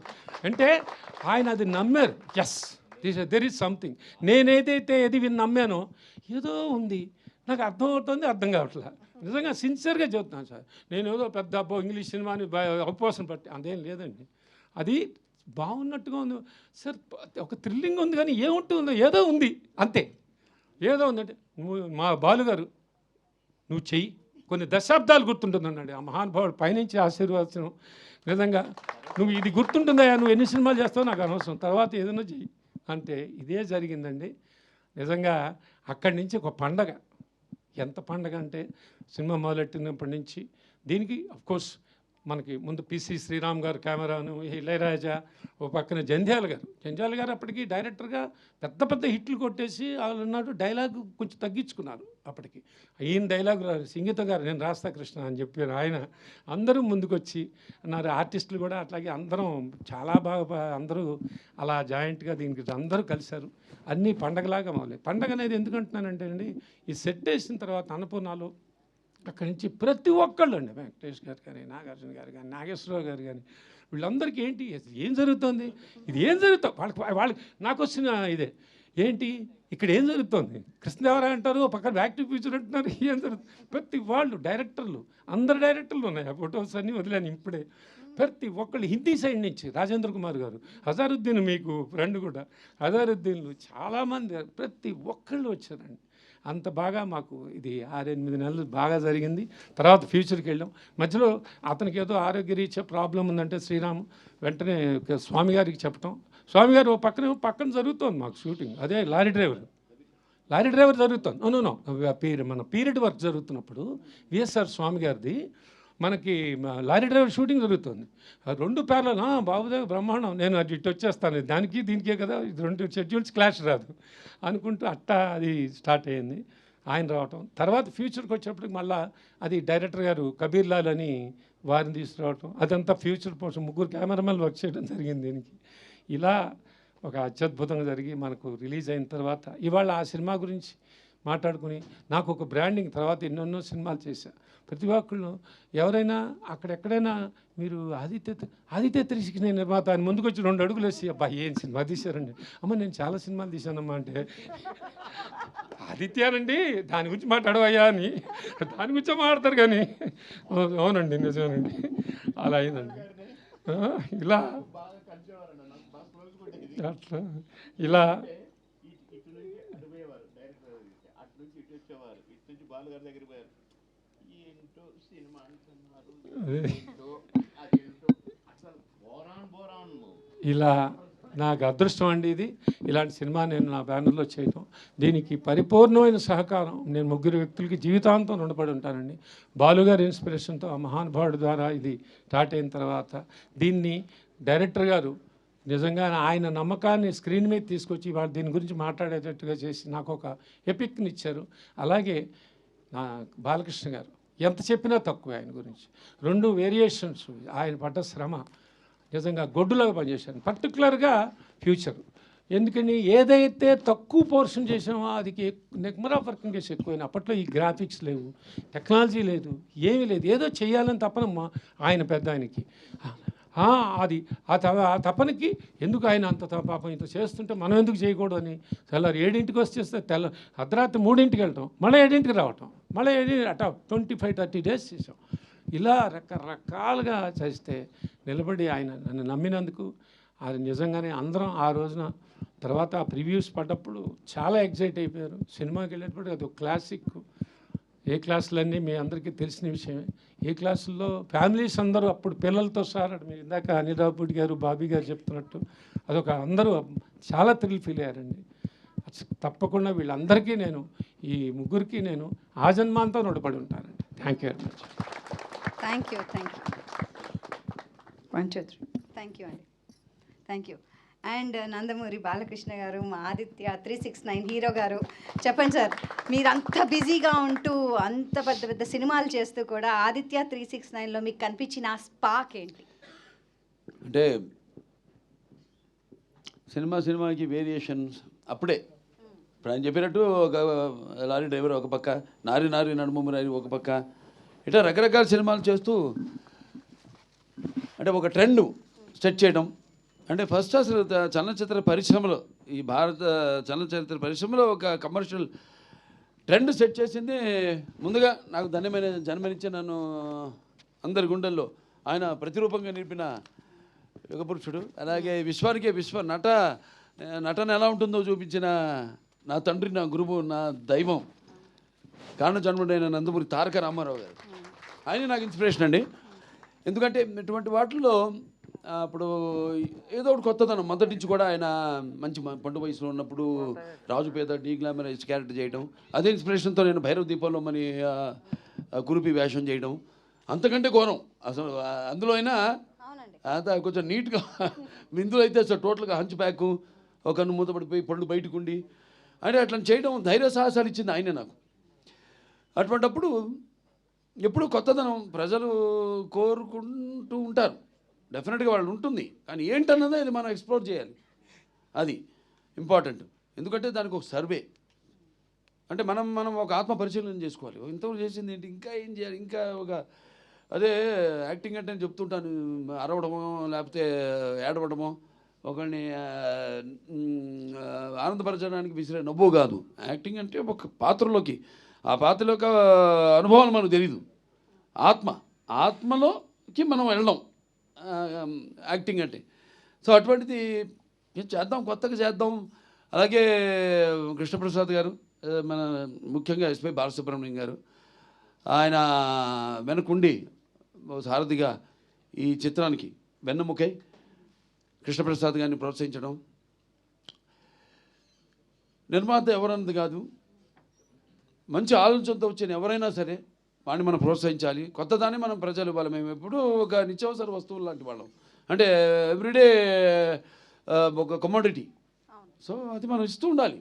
అంటే ఆయన అది నమ్మారు. Yes there is something. నేనేదైతే నమ్మానో ఏదో ఉంది, నాకు అర్థమవుతుంది, అర్థం కావట్లే. నిజంగా సిన్సియర్గా చెప్తున్నాను సార్. నేను ఏదో పెద్ద ఇంగ్లీష్ సినిమాని అవపోసం పట్టి అదేం లేదండి. అది బాగున్నట్టుగా ఉంది సార్, ఒక థ్రిల్లింగ్ ఉంది, కానీ ఏముంటుందో ఏదో ఉంది అంతే. ఏదో ఉందంటే నువ్వు మా బాలుగారు నువ్వు చెయ్యి, కొన్ని దశాబ్దాలు గుర్తుంటుందన్నాడు ఆ మహానుభావుడు పైనుంచి ఆశీర్వాదం. నిజంగా నువ్వు ఇది గుర్తుంటుందయ్యా, నువ్వు ఎన్ని సినిమాలు చేస్తావు నాకు అనవసరం, తర్వాత ఏదైనా చెయ్యి అంటే ఇదే జరిగిందండి. నిజంగా అక్కడి నుంచి ఒక పండగ, ఎంత పండగ అంటే సినిమా మొదలెట్టినప్పటి నుంచి దీనికి అఫ్కోర్స్ మనకి ముందు పిసి శ్రీరామ్ గారు కెమెరాను, ఇళయరాజా, ఓ పక్కన జంధ్యాల గారు అప్పటికి డైరెక్టర్గా పెద్ద పెద్ద హిట్లు కొట్టేసి వాళ్ళు ఉన్నాడు. డైలాగ్ కొంచెం తగ్గించుకున్నారు అప్పటికి. ఈయన డైలాగ్ సంగీత గారు నేను రాస్తా కృష్ణ అని చెప్పారు ఆయన. అందరూ ముందుకొచ్చి అన్నారు, ఆర్టిస్టులు కూడా అట్లాగే అందరం చాలా బాగా అందరూ అలా జాయింట్గా దీనికి అందరూ కలిశారు. అన్నీ పండగలాగా మొదలై. పండగ అనేది ఎందుకంటున్నానంటే అండి, ఈ సెట్ వేసిన తర్వాత అన్నపూర్ణాలు అక్కడి నుంచి ప్రతి ఒక్కళ్ళు అండి, వెంకటేష్ గారు కానీ, నాగార్జున గారు కానీ, నాగేశ్వరరావు గారు కానీ, వీళ్ళందరికీ ఏంటి ఏం జరుగుతుంది, ఇది ఏం జరుగుతుంది వాళ్ళకి నాకు వచ్చిన ఇదే ఏంటి ఇక్కడ ఏం జరుగుతుంది, కృష్ణదేవరాయ అంటారు, పక్కన బ్యాక్ టు ఫ్యూచర్ అంటున్నారు, ఏం జరుగుతుంది. ప్రతి వాళ్ళు డైరెక్టర్లు, అందరు డైరెక్టర్లు ఉన్నాయి. ఆ ఫొటోస్ అన్నీ వదిలేను ఇప్పుడే. ప్రతి ఒక్కళ్ళు హిందీ సైడ్ నుంచి రాజేంద్ర కుమార్ గారు, అజారుద్దీన్ మీకు ఫ్రెండ్ కూడా, అజారుద్దీన్లు చాలామంది ప్రతి ఒక్కళ్ళు వచ్చారండి. అంత బాగా మాకు ఇది 6-8 నెలలు బాగా జరిగింది. తర్వాత ఫ్యూచర్కి వెళ్ళాం. మధ్యలో అతనికి ఏదో ఆరోగ్య రీత్యా ప్రాబ్లం ఉందంటే శ్రీరామ్ వెంటనే స్వామి గారికి చెప్పటం. స్వామి గారు పక్కన జరుగుతుంది మాకు షూటింగ్, అదే లారీ డ్రైవర్ జరుగుతుంది. నో మన పీరియడ్ వర్క్ జరుగుతున్నప్పుడు విఎస్ఆర్ స్వామి గారిది మనకి లారీ డ్రైవర్ షూటింగ్ జరుగుతుంది. 2 ప్యారలల్ బాబుదేవ్ బ్రహ్మాండం, నేను అది ఇటు వచ్చేస్తాను, దానికి దీనికే కదా, ఇది 2 షెడ్యూల్స్ క్లాష్ రాదు అనుకుంటూ అట్టా అది స్టార్ట్ అయ్యింది. ఆయన రావటం తర్వాత ఫ్యూచర్కి వచ్చేప్పటికి మళ్ళీ అది డైరెక్టర్ గారు కబీర్ లాల్ అని వారిని తీసుకురావటం, అదంతా ఫ్యూచర్ కోసం 3 కెమెరామెన్ వర్క్ చేయడం జరిగింది దీనికి. ఇలా ఒక అత్యద్భుతంగా జరిగి మనకు రిలీజ్ అయిన తర్వాత ఇవాళ ఆ సినిమా గురించి మాట్లాడుకుని నాకు ఒక బ్రాండింగ్ తర్వాత ఎన్నెన్నో సినిమాలు చేశా. ప్రతి ఒక్కళ్ళు ఎవరైనా అక్కడెక్కడైనా మీరు ఆదిత్య 360 నిర్మాత అని ముందుకు వచ్చి 2 అడుగులు వేసి అబ్బా ఏం సినిమా తీశారండి, అమ్మ నేను చాలా సినిమాలు తీశానమ్మా అంటే ఆదిత్యానండి దాని గురించి మాట్లాడవయ్యా అని దాని గురించే మాట్లాడతారు కానీ అవునండి నిజమేనండి అలా అయిందండి. ఇలా అట్లా ఇలా ఇలా నాకు అదృష్టం అండి ఇది. ఇలాంటి సినిమా నేను నా బ్యానర్లో చేయటం, దీనికి పరిపూర్ణమైన సహకారం నేను 3 వ్యక్తులకి జీవితాంతం రుణపడి ఉంటానండి. బాలుగారి ఇన్స్పిరేషన్తో ఆ మహానుభావుడి ద్వారా ఇది స్టార్ట్ అయిన తర్వాత దీన్ని డైరెక్టర్ గారు నిజంగా ఆయన నమ్మకాన్ని స్క్రీన్ మీద తీసుకొచ్చి వాళ్ళు దీని గురించి మాట్లాడేటట్టుగా చేసి నాకు ఒక ఎపిక్ని ఇచ్చారు. అలాగే బాలకృష్ణ గారు ఎంత చెప్పినా తక్కువ ఆయన గురించి. 2 వేరియేషన్స్, ఆయన పడ్డ శ్రమ నిజంగా గొడ్డులాగా పనిచేశాను. పర్టికులర్గా ఫ్యూచర్ ఎందుకని ఏదైతే తక్కువ పోర్షన్ చేసామో అది నెంబర్ ఆఫ్ వర్కింగ్ డేస్ ఎక్కువైనా. అప్పట్లో ఈ గ్రాఫిక్స్ లేవు, టెక్నాలజీ లేదు, ఏమీ లేదు, ఏదో చేయాలని తపనమ్మా ఆయన పెద్ద ఆయనకి. అది ఆ తపనకి ఎందుకు ఆయన అంత పాపం ఇంత చేస్తుంటే మనం ఎందుకు చేయకూడదు అని తెల్లారి 7ంటికి వచ్చేస్తే అర్ధరాత్రి 3ంటికి వెళ్ళటం, మళ్ళీ 7ంటికి రావటం, మళ్ళీ 25-30 డేస్ చేసాం. ఇలా రకరకాలుగా చేస్తే నిలబడి ఆయన నన్ను నమ్మినందుకు అది నిజంగానే అందరం ఆ రోజున తర్వాత ఆ ప్రివ్యూస్ పడ్డప్పుడు చాలా ఎగ్జైట్ అయిపోయారు. సినిమాకి వెళ్ళేటప్పుడు అది ఒక క్లాసిక్. ఏ క్లాసులన్నీ మీ అందరికీ తెలిసిన విషయమే. ఏ క్లాసుల్లో ఫ్యామిలీస్ అందరూ అప్పుడు పిల్లలతో సార్ మీరు ఇందాక అనిల్ రావుపూడి గారు బాబీ గారు చెప్తున్నట్టు అదొక అందరూ చాలా థ్రిల్ ఫీల్ అయ్యారండి. తప్పకుండా వీళ్ళందరికీ నేను ఈ 3కి నేను ఆజన్మాంతో రుణపడి ఉంటానండి. Thank you very much. Thank you 1 2 3 thank you అండి. Thank you. And Nandamuri Balakrishna garu, మా ఆదిత్య 369 హీరో గారు, చెప్పండి సార్, మీరు అంత బిజీగా ఉంటూ అంత పెద్ద సినిమాలు చేస్తూ కూడా ఆదిత్య 369లో మీకు కనిపించిన స్పార్క్ ఏంటి? అంటే సినిమాకి వేరియేషన్స్ అప్పుడే ఇప్పుడు ఆయన చెప్పినట్టు ఒక లారీ డ్రైవర్ ఒక పక్క, నారి నడుమురారి ఒక పక్క, ఇట్లా రకరకాల సినిమాలు చేస్తూ అంటే ఒక ట్రెండ్ సెట్ చేయడం. అంటే ఫస్ట్ అసలు చలనచిత్ర పరిశ్రమలో, ఈ భారత చలనచిత్ర పరిశ్రమలో ఒక కమర్షియల్ ట్రెండ్ సెట్ చేసింది ముందుగా నాకు ధన్యమైన జన్మనిచ్చే నన్ను అందరి గుండెల్లో ఆయన ప్రతిరూపంగా నిలిపిన యుగపురుషుడు. అలాగే విశ్వానికే నటన ఎలా ఉంటుందో చూపించిన నా తండ్రి, నా గురువు, నా దైవం కారణ జన్ముడైన నందమూరి తారక రామారావు గారు. ఆయన నాకు ఇన్స్పిరేషన్ అండి. ఎందుకంటే ఇటువంటి వాటిల్లో ఇప్పుడు ఏదో ఒకటి కొత్తదనం మొదటి నుంచి కూడా ఆయన మంచి పండు వయసులో ఉన్నప్పుడు రాజు పేద డీ గ్లామరైజ్ క్యారెక్టర్ చేయడం, అదే ఇన్స్పిరేషన్తో నేను భైరవ దీపంలో మని కురుపి వేషం చేయడం అంతకంటే ఘోరం అసలు. అందులో అయినా అంత కొంచెం నీట్గా, ఇందులో అయితే అసలు టోటల్గా హంచ్ ప్యాక్, ఒక కన్ను మూతపడిపోయి పళ్ళు బయటకు ఉండి అంటే అట్లా చేయడం ధైర్య సాహసాలు ఇచ్చింది ఆయనే నాకు. అటువంటప్పుడు ఎప్పుడు కొత్తదనం ప్రజలు కోరుకుంటూ ఉంటారు, డెఫినెట్గా వాళ్ళు ఉంటుంది. కానీ ఏంటన్నదే అది మనం ఎక్స్ప్లోర్ చేయాలి, అది ఇంపార్టెంట్. ఎందుకంటే దానికి ఒక సర్వే అంటే మనం ఒక ఆత్మ పరిశీలన చేసుకోవాలి. ఇంతవరకు చేసింది ఏంటి, ఇంకా ఏం చేయాలి, ఇంకా ఒక అదే యాక్టింగ్ అంటే నేను చెప్తుంటాను, అరవడమో లేకపోతే ఏడవడమో ఒకరిని ఆనందపరచడానికి విసిరే నవ్వు కాదు. యాక్టింగ్ అంటే ఒక పాత్రలోకి, ఆ పాత్రలో యొక్క అనుభవాలు మనకు తెలీదు. ఆత్మలోకి మనం వెళ్ళడం యాక్టింగ్ అంటే. సో అటువంటిది చేద్దాం, కొత్తగా చేద్దాం. అలాగే కృష్ణప్రసాద్ గారు, మన ముఖ్యంగా ఎస్పి బాలసుబ్రహ్మణ్యం గారు, ఆయన వెనకుండి సారథిగా ఈ చిత్రానికి వెన్నెముకై కృష్ణప్రసాద్ గారిని ప్రోత్సహించడం. నిర్మాత ఎవరన్నది కాదు, మంచి ఆలోచనతో వచ్చిన ఎవరైనా సరే వాడిని మనం ప్రోత్సహించాలి. కొత్తదాన్ని మనం ప్రజలు ఇవ్వాలి. మేము ఎప్పుడూ ఒక నిత్యావసర వస్తువులు లాంటి వాళ్ళం, అంటే ఎవ్రీడే ఒక కమోడిటీ. సో అది మనం ఇస్తూ ఉండాలి.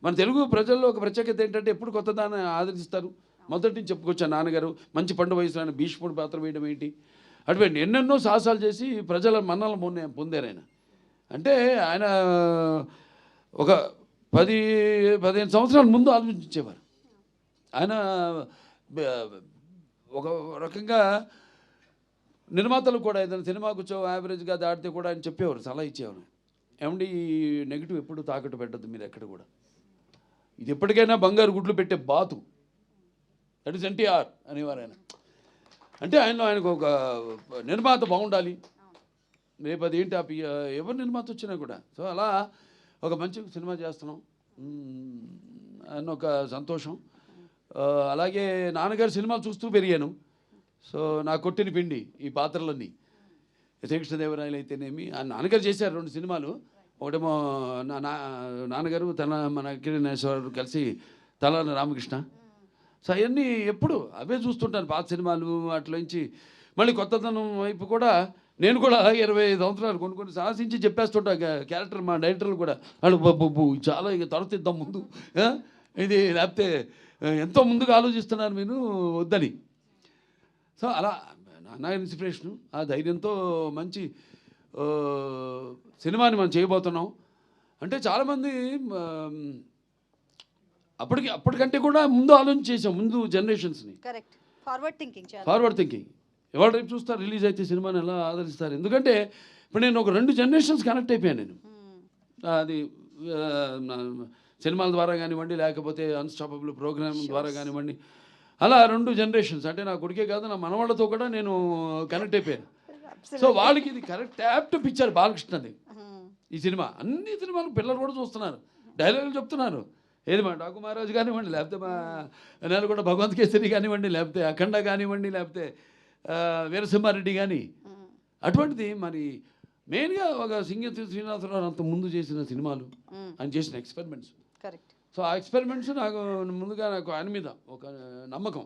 మన తెలుగు ప్రజల్లో ఒక ప్రత్యేకత ఏంటంటే ఎప్పుడు కొత్తదాన్ని ఆదరిస్తారు. మొదటి నుంచి చెప్పుకొచ్చాను, నాన్నగారు మంచి పండు వయసులో ఆయన భీష్ముడు పాత్ర వేయడం ఏంటి, అటువంటి ఎన్నెన్నో సాహసాలు చేసి ప్రజల మన్నలు పొందారు ఆయన. అంటే ఆయన ఒక 10-15 సంవత్సరాల ముందు ఆలోచించేవారు. ఆయన ఒక రకంగా నిర్మాతలు కూడా ఏదైనా సినిమాకు యావరేజ్గా దాటితే కూడా ఆయన చెప్పేవారు, సలహా ఇచ్చేవారు. ఏమండి ఈ నెగిటివ్ ఎప్పుడు తాకట్టు పెట్టద్దు మీరు ఎక్కడ కూడా, ఇది ఎప్పటికైనా బంగారు గుడ్లు పెట్టే బాతు, దట్ ఈస్ ఎన్టీఆర్ అనేవారు ఆయన. అంటే ఆయనకు ఒక నిర్మాత బాగుండాలి, రేపు అది ఏంటి ఎవరు నిర్మాత వచ్చినా కూడా. సో అలా ఒక మంచి సినిమా చేస్తున్నాం అన్న ఒక సంతోషం. అలాగే నాన్నగారి సినిమాలు చూస్తూ పెరిగాను. సో నా కొట్టిన పిండి ఈ పాత్రలన్నీ, శ్రీకృష్ణదేవరాయలు అయితేనేమి, నాన్నగారు చేశారు 2 సినిమాలు. ఒకటేమో నాన్నగారు మన కిరణేశ్వరరావు కలిసి తలాన రామకృష్ణ. సో అవన్నీ ఎప్పుడు అవే చూస్తుంటాను, పాత సినిమాలు. అట్లోంచి మళ్ళీ కొత్తదనం వైపు కూడా నేను కూడా 25 సంవత్సరాలు కొన్ని సాహసించి చెప్పేస్తుంటా క్యారెక్టర్. మా డైరెక్టర్లు కూడా వాళ్ళు బాబు చాలా ఇక తొడతిద్దాం ముందు, ఇది లేకపోతే ఎంతో ముందుగా ఆలోచిస్తున్నారు మీరు వద్దని. సో అలా నా ఇన్స్పిరేషను, ఆ ధైర్యంతో మంచి సినిమాని మనం చేయబోతున్నాం. అంటే చాలామంది అప్పటికంటే కూడా ముందు ఆలోచన చేసాం, ముందు జనరేషన్స్ని. Correct, forward thinking. ఎవరు రేపు చూస్తారు, రిలీజ్ అయితే సినిమాని ఎలా ఆదరిస్తారు. ఎందుకంటే ఇప్పుడు నేను ఒక 2 జనరేషన్స్ కనెక్ట్ అయిపోయాను నేను. అది సినిమాల ద్వారా కానివ్వండి, లేకపోతే అన్స్టాపబుల్ ప్రోగ్రామ్ ద్వారా కానివ్వండి, అలా 2 జనరేషన్స్. అంటే నా కొడుకే కాదు, నా మనవాళ్ళతో కూడా నేను కనెక్ట్ అయిపోయాను. సో వాళ్ళకి ఇది కరెక్ట్ యాప్ట్ పిక్చర్ బాలకృష్ణది ఈ సినిమా. అన్ని సినిమాలు పిల్లలు కూడా చూస్తున్నారు, డైలాగులు చెప్తున్నారు. ఏది మా డాకు మహారాజు కానివ్వండి, లేకపోతే మా నెలకొండ భగవంత్ కేసరి కానివ్వండి, లేకపోతే అఖండ కానివ్వండి, లేకపోతే వీరసింహారెడ్డి కానీ. అటువంటిది మరి మెయిన్గా ఒక సింగతి శ్రీనివాసరావు అంత ముందు చేసిన సినిమాలు, ఆయన చేసిన ఎక్స్పెరిమెంట్స్. సో ఆ ఎక్స్పెరిమెంట్స్ నాకు ముందుగా ఆయన మీద ఒక నమ్మకం.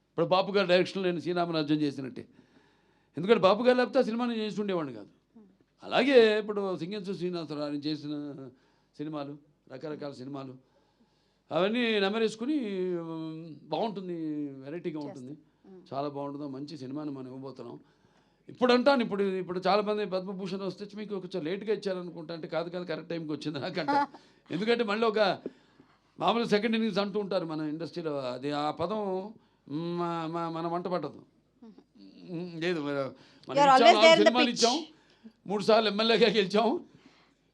ఇప్పుడు బాపు గారి డైరెక్షన్లో నేను శ్రీరామరాజ్యం చేసినట్టే. ఎందుకంటే బాపు గారు లేకపోతే ఆ సినిమాని చేసి ఉండేవాడిని కాదు. అలాగే ఇప్పుడు సింగతి శ్రీనివాసరావు ఆయన చేసిన సినిమాలు, రకరకాల సినిమాలు, అవన్నీ నెమరేసుకుని బాగుంటుంది, వెరైటీగా ఉంటుంది, చాలా బాగుంటుందో మంచి సినిమాని మనం ఇవ్వబోతున్నాం. ఇప్పుడు అంటాను, ఇప్పుడు చాలామంది పద్మభూషణ్ వస్తే మీకు కొంచెం లేట్గా ఇచ్చారనుకుంటా. అంటే కాదు కరెక్ట్ టైంకి వచ్చింది నాకంటే. ఎందుకంటే మళ్ళీ ఒక మామూలు సెకండ్ ఇన్నింగ్స్ అంటూ ఉంటారు మన ఇండస్ట్రీలో, అది ఆ పదం మన వంట పట్టదు. లేదు, సినిమాలు ఇచ్చాం, 3 సార్లు ఎమ్మెల్యేగా గెలిచాం,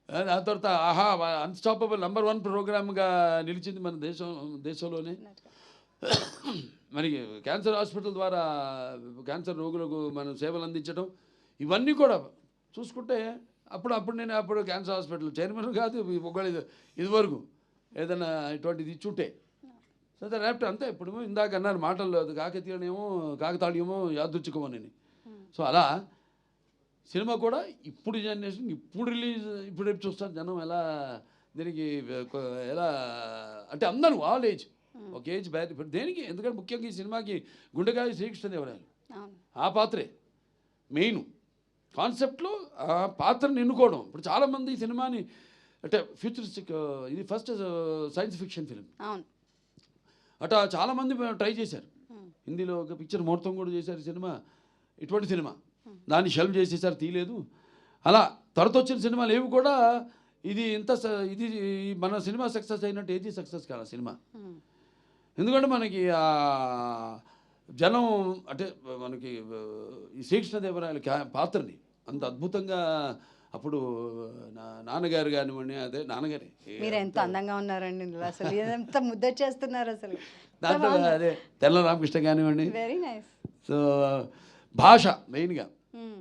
దాని తర్వాత అన్స్టాపబుల్ #1 ప్రోగ్రామ్గా నిలిచింది మన దేశంలోనే. మరి క్యాన్సర్ హాస్పిటల్ ద్వారా క్యాన్సర్ రోగులకు మనం సేవలు అందించడం, ఇవన్నీ కూడా చూసుకుంటే అప్పుడు నేను క్యాన్సర్ హాస్పిటల్ చైర్మన్ కాదు ఒకవేళ ఇదివరకు ఏదైనా ఇటువంటిది ఇచ్చుంటే. సో రేపు అంతే. ఇప్పుడు ఇందాక అన్నారు మాటల్లో, అది కాకతీయమేమో కాకతాళీయమో యాదృచ్ఛికమని. సో అలా సినిమా కూడా ఇప్పుడు జనరేషన్ ఇప్పుడు రిలీజ్ ఇప్పుడు రేపు చూస్తారు జనం ఎలా దీనికి ఎలా అంటే అందరూ ఆల్ ఏజ్ ఒక ఏజ్ బ్యాడ్ ఇప్పుడు దేనికి, ఎందుకంటే ముఖ్యంగా ఈ సినిమాకి గుండెకాయ శ్రీకృష్ణదేవరాయలు ఆ పాత్రే మెయిన్ కాన్సెప్ట్లో ఆ పాత్రను ఎన్నుకోవడం. ఇప్పుడు చాలామంది ఈ సినిమాని అంటే ఫ్యూచరిస్టిక్, ఇది ఫస్ట్ సైన్స్ ఫిక్షన్ ఫిలిం అట్లా చాలామంది ట్రై చేశారు. హిందీలో ఒక పిక్చర్ ముహూర్తం కూడా చేశారు సినిమా, ఇటువంటి సినిమా దాన్ని షెల్ఫ్ చేసేసారు, తీయలేదు. అలా తర్వాత వచ్చిన సినిమాలు ఏవి కూడా ఇది ఇంత ఇది మన సినిమా సక్సెస్ అయినట్టు ఏది సక్సెస్ కాదు సినిమా. ఎందుకంటే మనకి జనం అంటే మనకి ఈ శ్రీకృష్ణదేవరాయల పాత్రని అంత అద్భుతంగా అప్పుడు నాన్నగారు కానివ్వండి, అదే నాన్నగారి మీరు ఎంత అందంగా ఉన్నారండి అసలు, ఎంత ముద్దొచ్చేస్తున్నారు అసలు. దాంట్లో అదే తెల్ల రామకృష్ణ కానివ్వండి. Very nice. సో భాష మెయిన్గా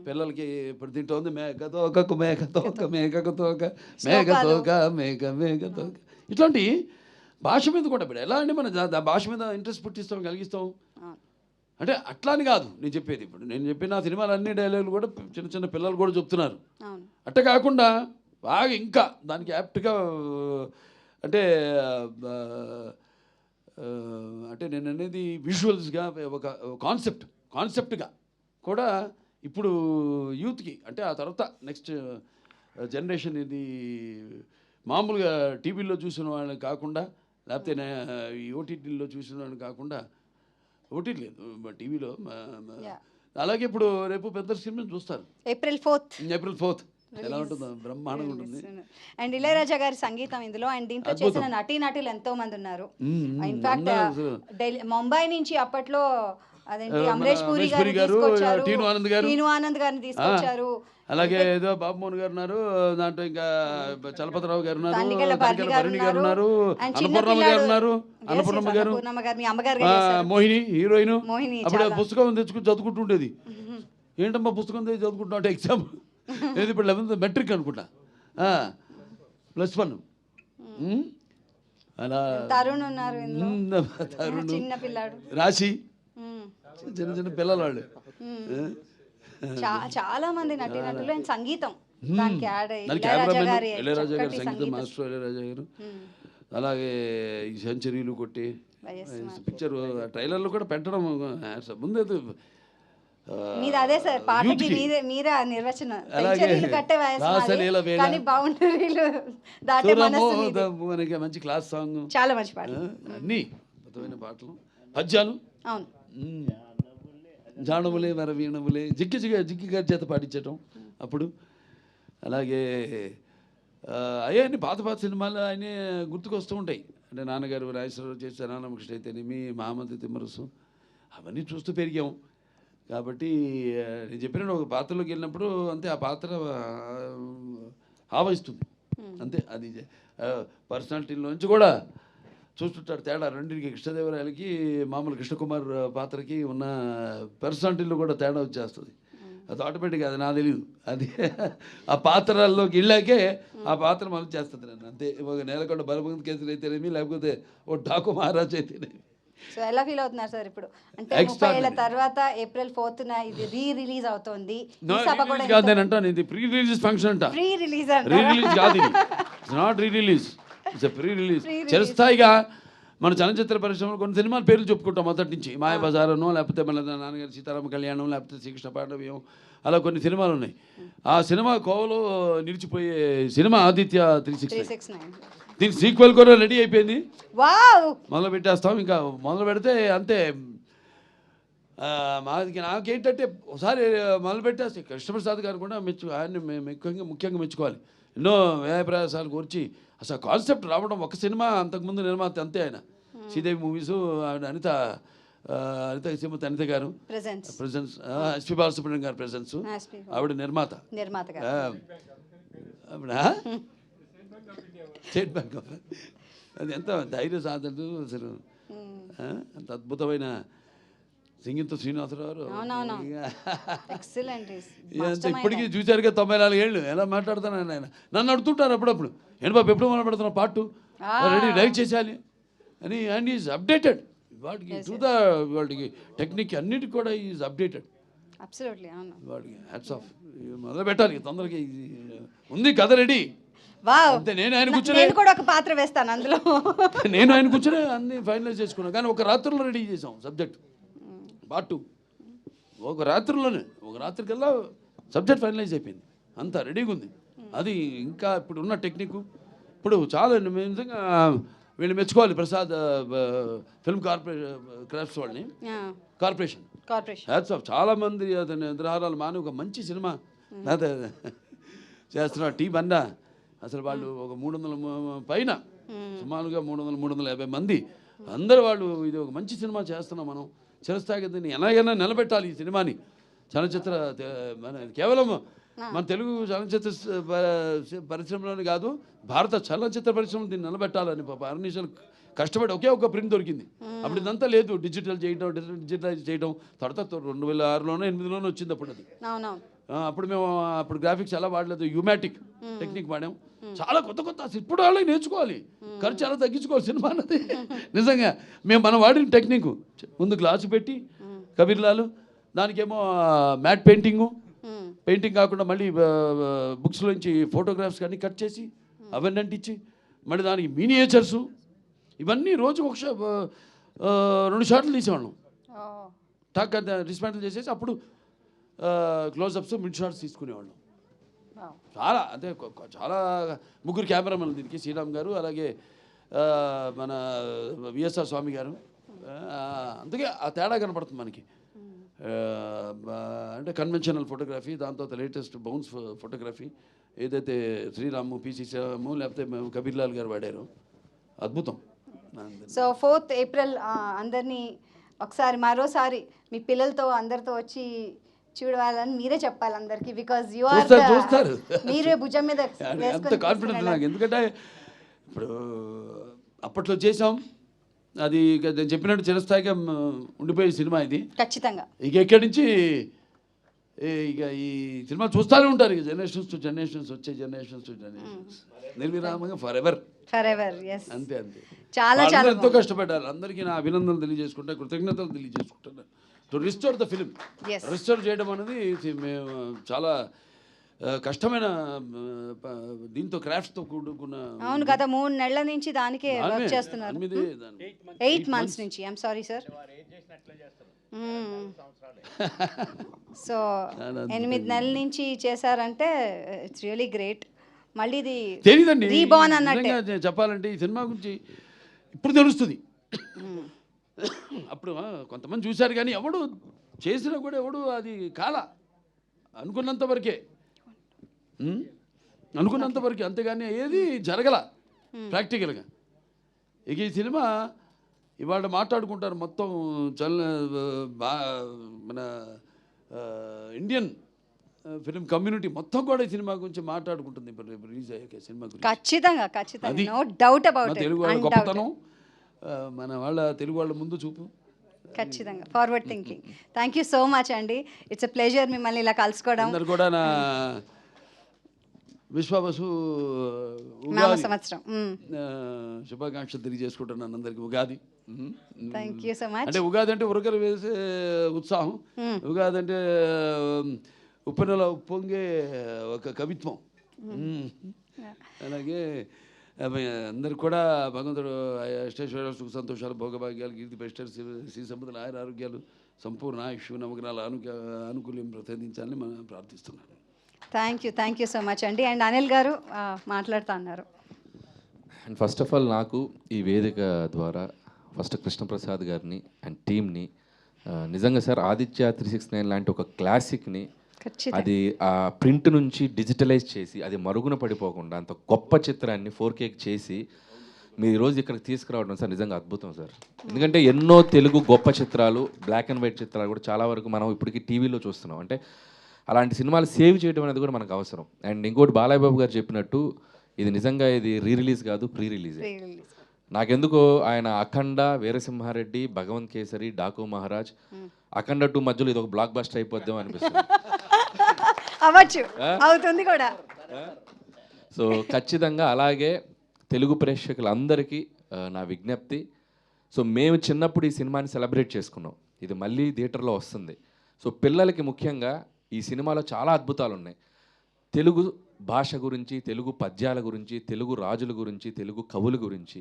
పిల్లలకి ఇప్పుడు తింటోంది మేకతోక మేకతోక మేకతోక మేకతోక మేక మేకతోక, ఇట్లాంటి భాష మీద కూడా ఇప్పుడు ఎలా అంటే మన భాష మీద ఇంట్రెస్ట్ పుట్టిస్తాం కలిగిస్తాం అంటే అట్లా అని కాదు నేను చెప్పేది. ఇప్పుడు నేను చెప్పిన సినిమాలు అన్ని డైలాగులు కూడా చిన్న చిన్న పిల్లలు కూడా చెప్తున్నారు. అట్ట కాకుండా బాగా ఇంకా దానికి యాప్ట్గా అంటే అంటే నేను అనేది విజువల్స్గా ఒక కాన్సెప్ట్గా కూడా ఇప్పుడు యూత్కి అంటే ఆ తర్వాత నెక్స్ట్ జనరేషన్ ఇది మామూలుగా టీవీలో చూసిన వాళ్ళని కాకుండా లేకపోతే ఈ ఓటీటీలో చూసిన వాళ్ళని కాకుండా, ఓటీటీ లేదు టీవీలో, అలాగే ఇప్పుడు రేపు పెద్ద సినిమా చూస్తారు April 4th ఎలా ఉంటుందో బ్రహ్మాండంగా ఉంటుంది. అండ్ ఇళయరాజా గారి సంగీతం ఇందులో, అండ్ దీంట్లో చేసిన నటీనటులు ఎంతో మంది ఉన్నారు. ఇన్ఫాక్ట్ ముంబై నుంచి అప్పట్లో అదేంటి అమరేష్ పూరి గారు తీసుకొచ్చారు, టీను ఆనంద్ గారిని తీసుకొచ్చారు. అలాగే ఏదో బాబుమోహన్ గారు ఉన్నారు, దాంట్లో ఇంకా చలపతిరావు గారు ఉన్నారు, భరణి గారు ఉన్నారు, అన్నపూర్ణమ్మ గారు ఉన్నారు, అన్నపూర్ణమ్మ గారు, మోహిని హీరోయిన్. అప్పుడు పుస్తకం తెచ్చుకుని చదువుకుంటుండేది. ఏంటమ్మా పుస్తకం తెచ్చి చదువుకుంటున్నా అంటే ఎగ్జామ్ ఏది ఇప్పుడు 11th మెట్రిక్ అనుకుంటా +1 అలా తరుణ్ ఉన్నారు, చిన్న పిల్లాడు రాశి చిన్న చిన్న పిల్లలు వాళ్ళు చాలా మంది నటీనటులు అండ్ సంగీతం ఇళయరాజా గారి సంగీతం మాస్టర్ ఇళయరాజా గారు. అలాగే ఈ సెంచరీలు కొట్టి పిక్చర్ ట్రైలర్లు కూడా పెట్టడం ముందు అదే సార్ పాటకి మీరే నిర్వచనం. మంచి క్లాస్ సాంగ్, చాలా మంచి పాట, అన్ని అద్భుతమైన పాటలు, పద్యాలు, జానములే మరి వీణములే జిక్కి గారి చేత పాటించటం అప్పుడు. అలాగే అయ్యాన్ని పాత సినిమాలు ఆయనే గుర్తుకొస్తూ ఉంటాయి. అంటే నాన్నగారు రాజేశ్వరరావు చేసే రామకృష్ణ అయితేనేమి, మహామంత్రి తిమ్మరసు, అవన్నీ చూస్తూ పెరిగాం. కాబట్టి నేను చెప్పిన ఒక పాత్రలోకి వెళ్ళినప్పుడు అంతే ఆ పాత్ర ఆవహిస్తుంది అంతే. అది పర్సనాలిటీలో నుంచి కూడా చూస్తుంటాడు తేడా. రెండింటికి కృష్ణదేవరాయలకి మామూలు కృష్ణకుమార్ పాత్రకి ఉన్న పర్సనాలిటీలో కూడా తేడా వచ్చేస్తుంది. అది ఆటోమేటిక్గా, అది నాకు తెలియదు. అది ఆ పాత్రల్లోకి వెళ్ళాకే ఆ పాత్ర మనం చేస్తుంది. నన్ను అంతే. ఒక నేలకొండ బలవంత్ కేసులు అయితేనేమి, లేకపోతే ఓ డాకు మహారాజ్ అయితేనేమి. సో ఎలా ఫీల్ అవుతున్నారు సార్ ఇప్పుడు? అంటే 30 ఏళ్ల తర్వాత April 4th ఇది రిలీజ్ అవుతోంది. ఇది ప్రీ రిలీజ్ ఫంక్షన్ అంట. ప్రీ రిలీజ్ కాదు, it's not re release, it's pre release. చిరస్థాయిగా మన చలనచిత్ర పరిశ్రమలో కొన్ని సినిమాల పేర్లు చెప్పుకుంటాం మొదటి నుంచి. మాయాబజార్ అనో, లేకపోతే మన నాన్నగారి సీతారామ కళ్యాణం, లేకపోతే శ్రీకృష్ణ పాండవ్యం, అలా కొన్ని సినిమాలు ఉన్నాయి. ఆ సినిమా కోవలో నిలిచిపోయే సినిమా ఆదిత్య 369. దీని సీక్వెల్ కూడా రెడీ అయిపోయింది, మొదలు పెట్టేస్తాం. ఇంకా మొదలు పెడితే అంతే. నాకేంటంటే ఒకసారి మొదలు పెట్టేస్తే కృష్ణప్రసాద్ గారు కూడా ఆయన్ని ముఖ్యంగా మెచ్చుకోవాలి. ఎన్నో వ్యయప్రయాసాలు కూర్చి అసలు కాన్సెప్ట్ రావడం. ఒక సినిమా అంతకుముందు నిర్మాత అంతే ఆయన. శ్రీదేవి మూవీస్, అనిత అనిత గారు ప్రెజెన్స్, ఎస్పి బాలసుబ్రహ్మణ్యం గారు ప్రెజెన్స్, ఆవిడ నిర్మాత. ఆవిడ స్టేట్ బ్యాంక్ ఆఫ్, అది ఎంత ధైర్య సాధన అసలు. అంత అద్భుతమైన సింగింతో శ్రీనివాసరావు ఇప్పటికీ చూశారుగా 94 ఏళ్ళు ఎలా మాట్లాడుతున్నాను ఆయన. నన్ను అడుగుతుంటారు అప్పుడప్పుడు, ఏంటి బాబు ఎప్పుడు మొదలు పెడుతున్నా పార్ట్ రెడీ డైరెక్ట్ చేసేయాలి. అని అండ్ ఈజ్ అప్డేటెడ్ వాటికి వాటికి టెక్నిక్ అన్నిటికి కూడా ఈజ్ అప్డేటెడ్. అబ్సల్యూట్లీ అవును. వాడికి హ్యాట్స్ ఆఫ్. మొదలు పెట్టాలి తొందరగా, ఉంది కథ రెడీ. వావ్. అంతే. నేను కూడా ఒక పాత్ర వేస్తాను అందులో. నేను ఆయన కూర్చొని అన్ని ఫైనలైజ్ చేసుకున్నాను. కానీ ఒక రాత్రిలో రెడీ చేసాం సబ్జెక్ట్ పార్ట్ 2. ఒక రాత్రికల్లా సబ్జెక్ట్ ఫైనలైజ్ అయిపోయింది, అంతా రెడీగా ఉంది. అది ఇంకా ఇప్పుడు ఉన్న టెక్నిక్ ఇప్పుడు చాలా నిజంగా వీళ్ళు మెచ్చుకోవాలి. ప్రసాద్ ఫిల్మ్ క్రాఫ్ట్స్ వాళ్ళని, కార్పొరేషన్ హ్యాట్స్ ఆఫ్. చాలామంది అతని నిద్రాహారాలు మాని ఒక మంచి సినిమా చేస్తున్నారు. టీం అన్నా అసలు వాళ్ళు ఒక 300 పైన సుమారుగా 350 మంది అందరూ వాళ్ళు ఇది ఒక మంచి సినిమా చేస్తున్నాం మనం. చిరస్థాయిగా దీన్ని ఎలాగైనా నిలబెట్టాలి ఈ సినిమాని. చలనచిత్ర కేవలం మన తెలుగు చలనచిత్ర పరిశ్రమలోనే కాదు, భారత చలనచిత్ర పరిశ్రమ దీన్ని నిలబెట్టాలని పాప అర్నిషాలు కష్టపడి ఒకే ఒక ప్రింట్ దొరికింది. అప్పుడు ఇదంతా లేదు, డిజిటలైజ్ చేయడం. తర్వాత 2006లోనో 2008లోనో వచ్చింది అప్పుడు అది. అప్పుడు మేము గ్రాఫిక్స్ ఎలా వాడలేదు, యూమాటిక్ టెక్నిక్ వాడాం. చాలా కొత్త ఇప్పుడు వాళ్ళకి నేర్చుకోవాలి, ఖర్చు చాలా తగ్గించుకోవాలి సినిమా అన్నది. నిజంగా మనం వాడిన టెక్నిక్ ముందు గ్లాసు పెట్టి కబీర్లాలు, దానికేమో మ్యాట్ పెయింటింగ్ కాకుండా మళ్ళీ బుక్స్లోంచి ఫోటోగ్రాఫ్స్ కానీ కట్ చేసి అవన్నీ అంటించి మళ్ళీ దానికి మినియేచర్సు ఇవన్నీ రోజు 2 షాట్లు తీసేవాళ్ళం. టాక్ డిస్మాంటిల్ చేసేసి అప్పుడు క్లోజప్స్ మిడ్ షాట్స్ తీసుకునేవాళ్ళం. చాలా అంటే చాలా 3 కెమెరామెన్లు దీనికి, శ్రీరామ్ గారు, అలాగే మన విఎస్ఆర్ స్వామి గారు. అందుకే ఆ తేడా కనపడుతుంది మనకి. అంటే కన్వెన్షనల్ ఫోటోగ్రఫీ, దాని తర్వాత లేటెస్ట్ బౌన్స్ ఫోటోగ్రఫీ ఏదైతే శ్రీరాము, పిసి శ్రీరాము లేకపోతే కబీర్లాల్ గారు వాడారు, అద్భుతం. సో 4th ఏప్రిల్ అందరినీ ఒకసారి మరోసారి మీ పిల్లలతో అందరితో వచ్చి చూడాలని మీరే చెప్పాలి అందరికి. బికాజ్ యు ఆర్ చూస్తారు, మీరే భుజం మీద అంత కాన్ఫిడెన్స్ నాకు. ఎందుకంటే ఇప్పుడు అప్పట్లో చేసాం, అది నేను చెప్పినట్టు చిరస్థాయిగా ఉండిపోయే సినిమా ఇది ఖచ్చితంగా. ఇక ఎక్కడి నుంచి ఇక ఈ సినిమా చూస్తూనే ఉంటారు, ఇక జనరేషన్స్ టు జనరేషన్స్, వచ్చే జనరేషన్స్ టు జనరేషన్స్, నిర్విరామంగా ఫర్ ఎవర్. అంతే. చాలా ఎంతో కష్టపడ్డారు. అందరికీ నా అభినందనలు తెలియజేసుకుంటా, కృతజ్ఞతలు తెలియజేసుకుంటున్నాను. To restore the film, restore చేయడం అనేది మేము చాలా కష్టమైన దీంతో క్రాఫ్ట్స్తో కూడుకున్న. అవును, గత 3 నెలల నుంచి దానికే వర్క్ చేస్తున్నారు. 8 months నుంచి. I'm sorry sir. సో 8 నెలల నుంచి చేశారంటే ఇట్స్ రియలీ గ్రేట్. మళ్ళీ ఇది తెలియదండి, రీబార్న్ అన్నట్టు చెప్పాలంటే ఈ సినిమా గురించి ఇప్పుడు తెలుస్తుంది. అప్పుడు కొంతమంది చూశారు కానీ ఎవడు చేసినా కూడా ఎవడు అది కాల అనుకున్నంత వరకే, అంతేగాని ఏది జరగల ప్రాక్టికల్గా. ఇక ఈ సినిమా ఇవాళ మాట్లాడుకుంటారు మొత్తం మన ఇండియన్ ఫిలిం కమ్యూనిటీ మొత్తం కూడా ఈ సినిమా గురించి మాట్లాడుకుంటుంది రిలీజ్ అయ్యాక సినిమా గురించి. ఖచ్చితంగా no doubt about it. Telugu వాళ్ళ గొప్పతనం, మన వాళ్ళ తెలుగు వాళ్ళ ముందు చూపు, ఖచ్చితంగా forward thinking. Thank you so much అండి. ఇట్స్ ఎ ప్లెజర్ మిమ్మల్ని ఇలా కలుసుకోవడం. అందరు కూడా నా విశ్వవసు సంవత్సరం శుభాకాంక్షలు తెలియజేసుకుంటున్నాను అందరికి. Ugadi thank you so much. అంటే ఉగాది అంటే ఉరకలు వేసే ఉత్సాహం, ఉగాది అంటే ఉప్పెనలో ఉప్పొంగే ఒక కవిత్వం. అలాగే అందరికి కూడా భగవంతుడు అష్టైశ్వర్యాలు, సుఖ సంతోషాలు, భోగభాగ్యాలు, కీర్తి ప్రతిష్టలు, శ్రీ సంపదలు, ఆయుర ఆరోగ్యాలు, సంపూర్ణ ఆయుష్, నవగ్రహాల అనుకూల్యం ప్రసాదించాలని మనం ప్రార్థిస్తున్నాను. థ్యాంక్ యూ సో మచ్ అండి. అండ్ అనిల్ గారు మాట్లాడుతూ అన్నారు. అండ్ ఫస్ట్ ఆఫ్ ఆల్ నాకు ఈ వేదిక ద్వారా ఫస్ట్ కృష్ణప్రసాద్ గారిని అండ్ టీమ్ని నిజంగా సార్ ఆదిత్య 369 లాంటి ఒక క్లాసిక్ని అది ఆ ప్రింట్ నుంచి డిజిటలైజ్ చేసి అది మరుగున పడిపోకుండా అంత గొప్ప చిత్రాన్ని 4K చేసి మీరు ఈరోజు ఇక్కడికి తీసుకురావడం సార్ నిజంగా అద్భుతం సార్. ఎందుకంటే ఎన్నో తెలుగు గొప్ప చిత్రాలు, బ్లాక్ అండ్ వైట్ చిత్రాలు కూడా చాలా వరకు మనం ఇప్పటికీ టీవీలో చూస్తున్నాం. అంటే అలాంటి సినిమాలు సేవ్ చేయడం అనేది కూడా మనకు అవసరం. అండ్ ఇంకోటి బాలయ్య బాబు గారు చెప్పినట్టు ఇది నిజంగా ఇది రిలీజ్ కాదు, ప్రీ రిలీజ్. నాకెందుకో ఆయన అఖండ, వీరసింహారెడ్డి, భగవంత్ కేసరి, డాకు మహారాజ్, అఖండ 2 మధ్యలో ఇది ఒక బ్లాక్ బస్టర్ అయిపోద్దాం అనిపిస్తుంది. అవుతుంది కూడా. సో ఖచ్చితంగా అలాగే తెలుగు ప్రేక్షకులందరికీ నా విజ్ఞప్తి, సో మేము చిన్నప్పుడు ఈ సినిమాని సెలబ్రేట్ చేసుకున్నాం. ఇది మళ్ళీ థియేటర్లో వస్తుంది. సో పిల్లలకి ముఖ్యంగా ఈ సినిమాలో చాలా అద్భుతాలు ఉన్నాయి. తెలుగు భాష గురించి, తెలుగు పద్యాల గురించి, తెలుగు రాజుల గురించి, తెలుగు కవుల గురించి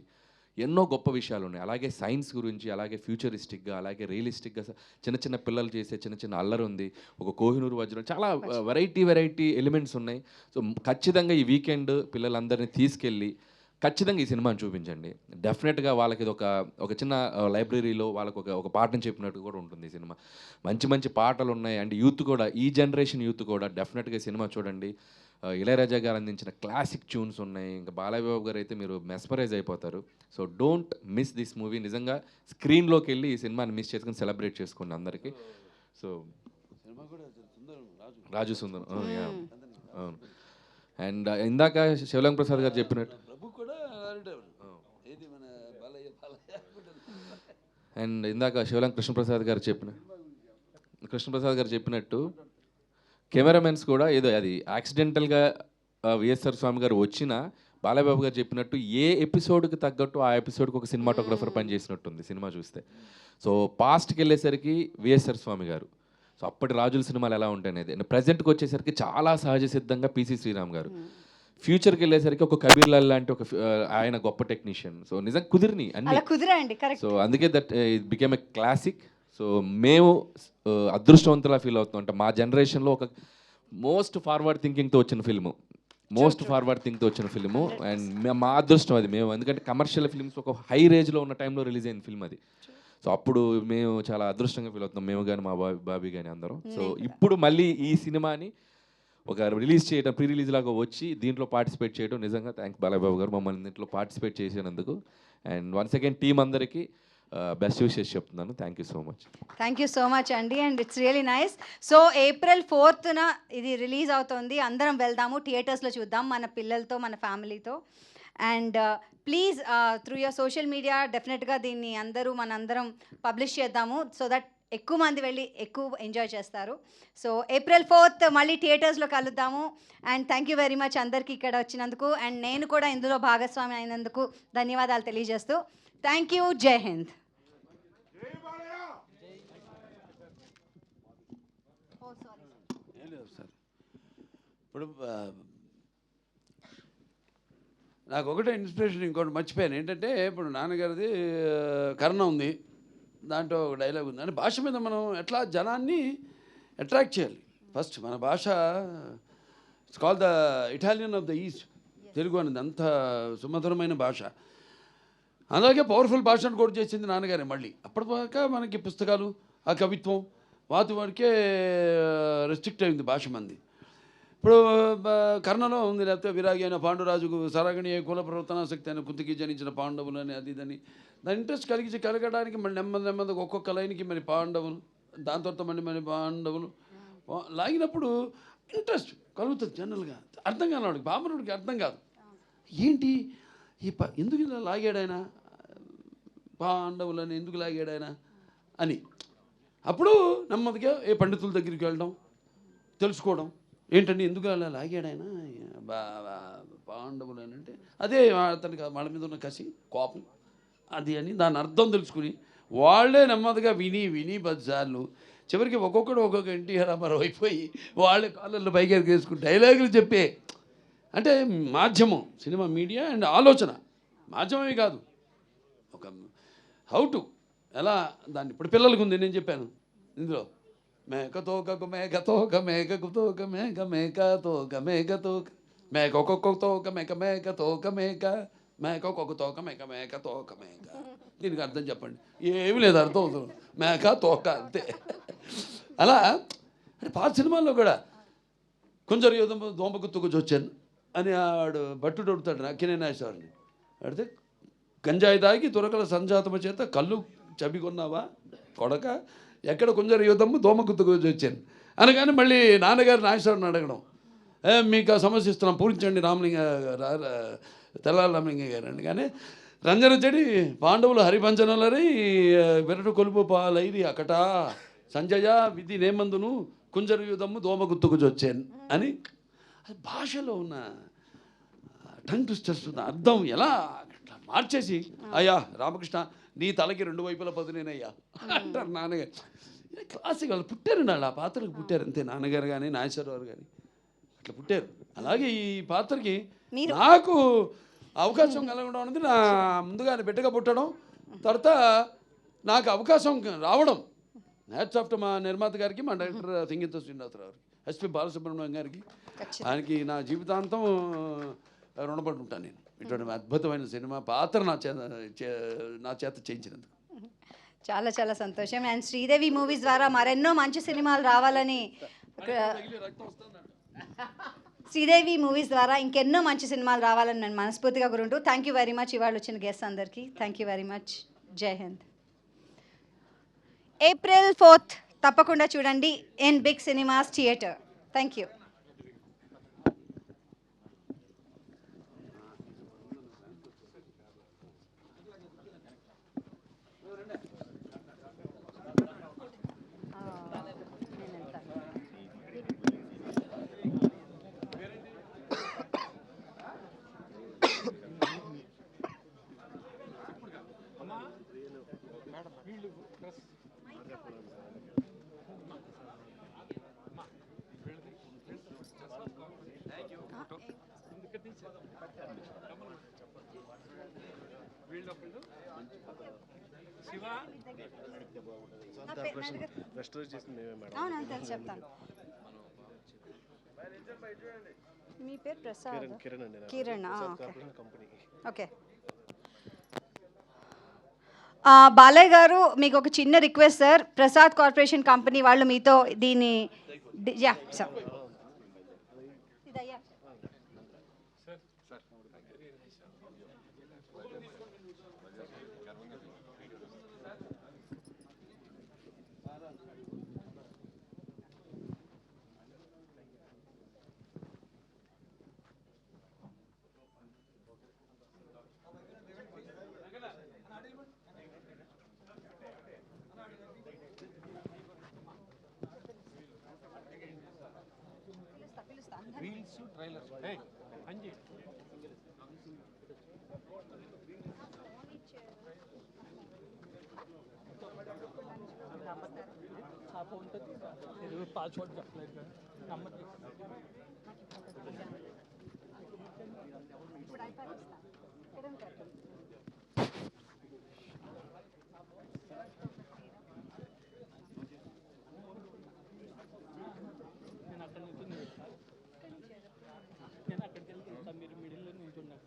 ఎన్నో గొప్ప విషయాలు ఉన్నాయి. అలాగే సైన్స్ గురించి, అలాగే ఫ్యూచరిస్టిక్గా, అలాగే రియలిస్టిక్గా చిన్న చిన్న పిల్లలు చేసే చిన్న చిన్న అల్లరి ఉంది. ఒక కోహినూరు వజ్రం, చాలా వెరైటీ ఎలిమెంట్స్ ఉన్నాయి. సో ఖచ్చితంగా ఈ వీకెండ్ పిల్లలందరినీ తీసుకెళ్ళి ఖచ్చితంగా ఈ సినిమాని చూపించండి. డెఫినెట్గా వాళ్ళకి ఇది ఒక చిన్న లైబ్రరీలో వాళ్ళకు ఒక పాఠం చెప్పినట్టు కూడా ఉంటుంది ఈ సినిమా. మంచి మంచి పాటలు ఉన్నాయి. అండ్ యూత్ కూడా, ఈ జనరేషన్ యూత్ కూడా డెఫినెట్గా ఈ సినిమా చూడండి. ఇళయరాజా గారు అందించిన క్లాసిక్ ట్యూన్స్ ఉన్నాయి. ఇంకా బాలయ్యబాబు గారు అయితే మీరు మెస్మరైజ్ అయిపోతారు. So don't miss this movie. నిజంగా స్క్రీన్లోకి వెళ్ళి ఈ సినిమాని మిస్ చేసుకుని సెలబ్రేట్ చేసుకోండి అందరికీ. సో రాజు సుందరం, అవును. అండ్ ఇందాక శివలింగ ప్రసాద్ గారు చెప్పినట్టు, అండ్ ఇందాక శివలింగ కృష్ణప్రసాద్ గారు చెప్పినట్టు కెమెరామెన్స్ కూడా ఏదో అది యాక్సిడెంటల్గా విఎస్ఆర్ స్వామి గారు వచ్చినా బాలయ్యబాబు గారు చెప్పినట్టు ఏ ఎపిసోడ్కి తగ్గట్టు ఆ ఎపిసోడ్కి ఒక సినిమాటోగ్రఫర్ పనిచేసినట్టుంది సినిమా చూస్తే. సో పాస్ట్కి వెళ్ళేసరికి విఎస్ఆర్ స్వామి గారు, సో అప్పటి రాజుల సినిమాలు ఎలా ఉంటాయనేది. ప్రజెంట్కి వచ్చేసరికి చాలా సహజ సిద్ధంగా పిసి శ్రీరామ్ గారు, ఫ్యూచర్కి వెళ్ళేసరికి ఒక కబీర్ లాల్ లాంటి ఆయన గొప్ప టెక్నీషియన్. సో నిజంగా కుదిరిని అన్ని. సో అందుకే that it became a classic. So మేము అదృష్టవంతులా ఫీల్ అవుతున్నాం. అంటే మా జనరేషన్లో ఒక మోస్ట్ ఫార్వర్డ్ థింకింగ్తో వచ్చిన ఫిల్ము అండ్ మా అదృష్టం అది. మేము ఎందుకంటే కమర్షియల్ ఫిల్మ్స్ ఒక హై రేంజ్లో ఉన్న టైంలో రిలీజ్ అయిన ఫిల్మ్ అది. సో అప్పుడు మేము చాలా అదృష్టంగా ఫీల్ అవుతున్నాం, మేము కానీ మా బాబీ కానీ అందరం. సో ఇప్పుడు మళ్ళీ ఈ సినిమాని ఒక రిలీజ్ చేయడం, ప్రీ రిలీజ్ లాగా వచ్చి దీంట్లో పార్టిసిపేట్ చేయడం నిజంగా థ్యాంక్స్ బాలయ్యబాబు గారు మమ్మల్ని దీంట్లో పార్టిసిపేట్ చేసినందుకు. అండ్ వన్స్ అగైన్ టీం అందరికీ బెస్ట్ విషెస్ చెప్తున్నాను. థ్యాంక్ యూ సో మచ్ అండి. And it's really nice. So April 4th ఇది రిలీజ్ అవుతుంది. అందరం వెళ్దాము, థియేటర్స్లో చూద్దాం మన పిల్లలతో, మన ఫ్యామిలీతో. And please through your social media డెఫినెట్గా దీన్ని మనందరం పబ్లిష్ చేద్దాము, సో దట్ ఎక్కువ మంది వెళ్ళి ఎక్కువ ఎంజాయ్ చేస్తారు. సో April 4th మళ్ళీ థియేటర్స్లో కలుద్దాము. And thank you very much అందరికీ ఇక్కడ వచ్చినందుకు. అండ్ నేను కూడా ఇందులో భాగస్వామి అయినందుకు ధన్యవాదాలు తెలియజేస్తూ థ్యాంక్ యూ. జై హింద్. ఇప్పుడు నాకు ఒకటే ఇన్స్పిరేషన్, ఇంకోటి మర్చిపోయాను. ఏంటంటే ఇప్పుడు నాన్నగారిది కర్ణ ఉంది, దాంట్లో ఒక డైలాగ్ ఉంది. అంటే భాష మీద మనం ఎట్లా జనాన్ని అట్రాక్ట్ చేయాలి. ఫస్ట్ మన భాష, it's call the Italian of the east. Telugu అనేది అంత సుమధురమైన భాష, అలాగే పవర్ఫుల్ భాషను కూడా చేసింది నాన్నగారే. మళ్ళీ అప్పటిదాకా మనకి పుస్తకాలు, ఆ కవిత్వం, వాటికే రెస్ట్రిక్ట్ అయింది భాష మంది. ఇప్పుడు కర్ణలో ఉంది, లేకపోతే విరాగి అయిన పాండురాజుకు సరగణి కుల ప్రవర్తనాశక్తి అయిన కుంతికి జనించిన పాండవులు అని అది ఇదని దాని ఇంట్రెస్ట్ కలగడానికి మళ్ళీ నెమ్మదిగా ఒక్కొక్క లైన్కి మరి పాండవులు, దాని తర్వాత మళ్ళీ పాండవులు లాగినప్పుడు ఇంట్రెస్ట్ కలుగుతుంది జనరల్గా. అర్థం కాని వాడికి, పామరుడికి అర్థం కాదు. ఏంటి ఎందుకు ఇలా లాగాడాయన, పాండవులని ఎందుకు లాగాడాయన అని. అప్పుడు నెమ్మదిగా ఏ పండితుల దగ్గరికి వెళ్ళడం, తెలుసుకోవడం, ఏంటండి ఎందుకు అలా లాగాడాయన పాండవులు అని. అంటే అదే అతనికి వాళ్ళ మీద ఉన్న కసి, కోపం అది అని దాని అర్థం తెలుసుకుని వాళ్ళే నెమ్మదిగా విని 10 సార్లు చివరికి ఒక్కొక్కడు ఒక్కొక్క ఎన్టీఆర్ రామారావు అయిపోయి వాళ్ళే కాళ్ళల్లో పైకి వేసుకుని డైలాగులు చెప్పే. అంటే మాధ్యమం, సినిమా మీడియా అండ్ ఆలోచన మాధ్యమమే కాదు, ఒక హౌ టు ఎలా దాన్ని. ఇప్పుడు పిల్లలకు ఉంది, నేను చెప్పాను ఇందులో మేకతోక మేకతోక మేకతోక మేక మేకతోక మేకతోక మేక ఒక్కొక్కతోక మేక మేకతోక మేక మేక ఒక్కొక్కతోక మేక మేకతోక మేక. దీనికి అర్థం చెప్పండి. ఏమి లేదు, అర్థం అవుతుంది, మేక తోక అంతే. అలా అంటే పాత సినిమాల్లో కూడా కొంచెం దోమగుత్తుకు వచ్చాను అని ఆడు భట్టుడు అడుగుతాడు అక్కినే నాగేశ్వరరావుని. అడితే గంజాయి తాగి తురకల సంజాతము చేత కళ్ళు చబికొన్నావా కొడక, ఎక్కడ కొంచెం యుద్ధము దోమగుత్తుకు వచ్చాను అనగానే మళ్ళీ నాన్నగారు నాగేశ్వరరావుని అడగడం, మీకు ఆ సమస్య ఇస్తున్నాం పూరించండి రామలింగ తెల్లారి రామలింగ గారు అని. కానీ రంజన చెడి పాండవులు హరిభంజనులరై వెరటు కొలుపు పాలైరి అకట సంజయ విధి నేమందును కుంజర యుధము దోమగుత్తుకు వచ్చాను అని. అది భాషలో ఉన్న టంగ్ ట్విస్టర్స్ ఉన్న అర్థం ఎలా మార్చేసి, అయ్యా రామకృష్ణ నీ తలకి 2 వైపుల పదునేనయ్యా అంటారు నాన్నగారు. క్లాసిక్ వాళ్ళు పుట్టారు నాళ్ళు ఆ పాత్రకు పుట్టారు అంతే. నాన్నగారు కానీ నాగేశ్వరరావు కానీ అట్లా పుట్టారు. అలాగే ఈ పాత్రకి నాకు అవకాశం కలగడం అనేది నా ముందుగా బిడ్డగా పుట్టడం, తర్వాత నాకు అవకాశం రావడం హ్యాట్స్ ఆఫ్ టు మా నిర్మాత గారికి, మా డైరెక్టర్ సింగీత శ్రీనివాసరావు గారికి, ఎస్పి బాలసుబ్రహ్మణ్యం గారికి. ఆయనకి నా జీవితాంతం రుణపడి ఉంటాను నేను. ఇటువంటి అద్భుతమైన సినిమా పాత్ర నా చేత చేయించినందుకు. చాలా చాలా సంతోషం. అండ్ శ్రీదేవి మూవీస్ ద్వారా మరెన్నో మంచి సినిమాలు రావాలని, శ్రీదేవి మూవీస్ ద్వారా ఇంకెన్నో మంచి సినిమాలు రావాలని నేను మనస్ఫూర్తిగా కోరుకుంటూ థ్యాంక్ యూ వెరీ మచ్. ఇవాళ వచ్చిన గెస్ట్ అందరికీ థ్యాంక్ యూ వెరీ మచ్. జై హింద్. April 4th తప్పకుండా చూడండి in big cinemas theatre. Thank you. అవును తెలుసు, చెప్తాను. మీ పేరు ప్రసాద్? కిరణ్. ఓకే. బాలయ్య గారు, మీకు ఒక చిన్న request sir. Prasad corporation company వాళ్ళు మీతో దీన్ని సార్ పాస్వర్డ్ చెప్పలేదు నెంబర్ నేను అక్కడికి వెళ్తా, మీరు మిడిల్లో నిల్చున్నారు.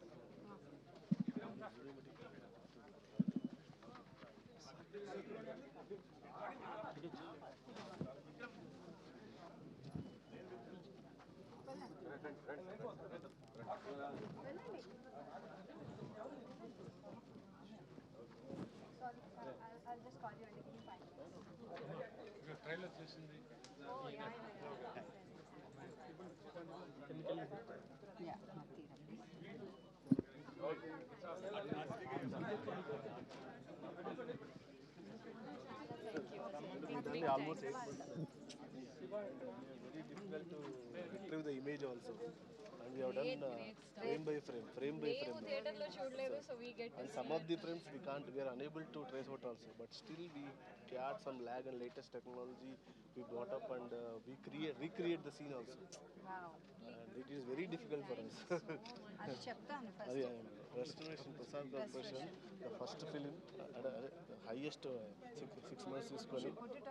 ట్రైలర్ చేసింది almost 8 months. Very difficult to retrieve the image also, and we have done frame by frame. And some of the frames we are unable to trace out also, but still we add some lag and latest technology we brought up, and we recreate the scene also. Wow. And it is very difficult for us. Restoration Prasad Corporation, the first film, highest 6 months is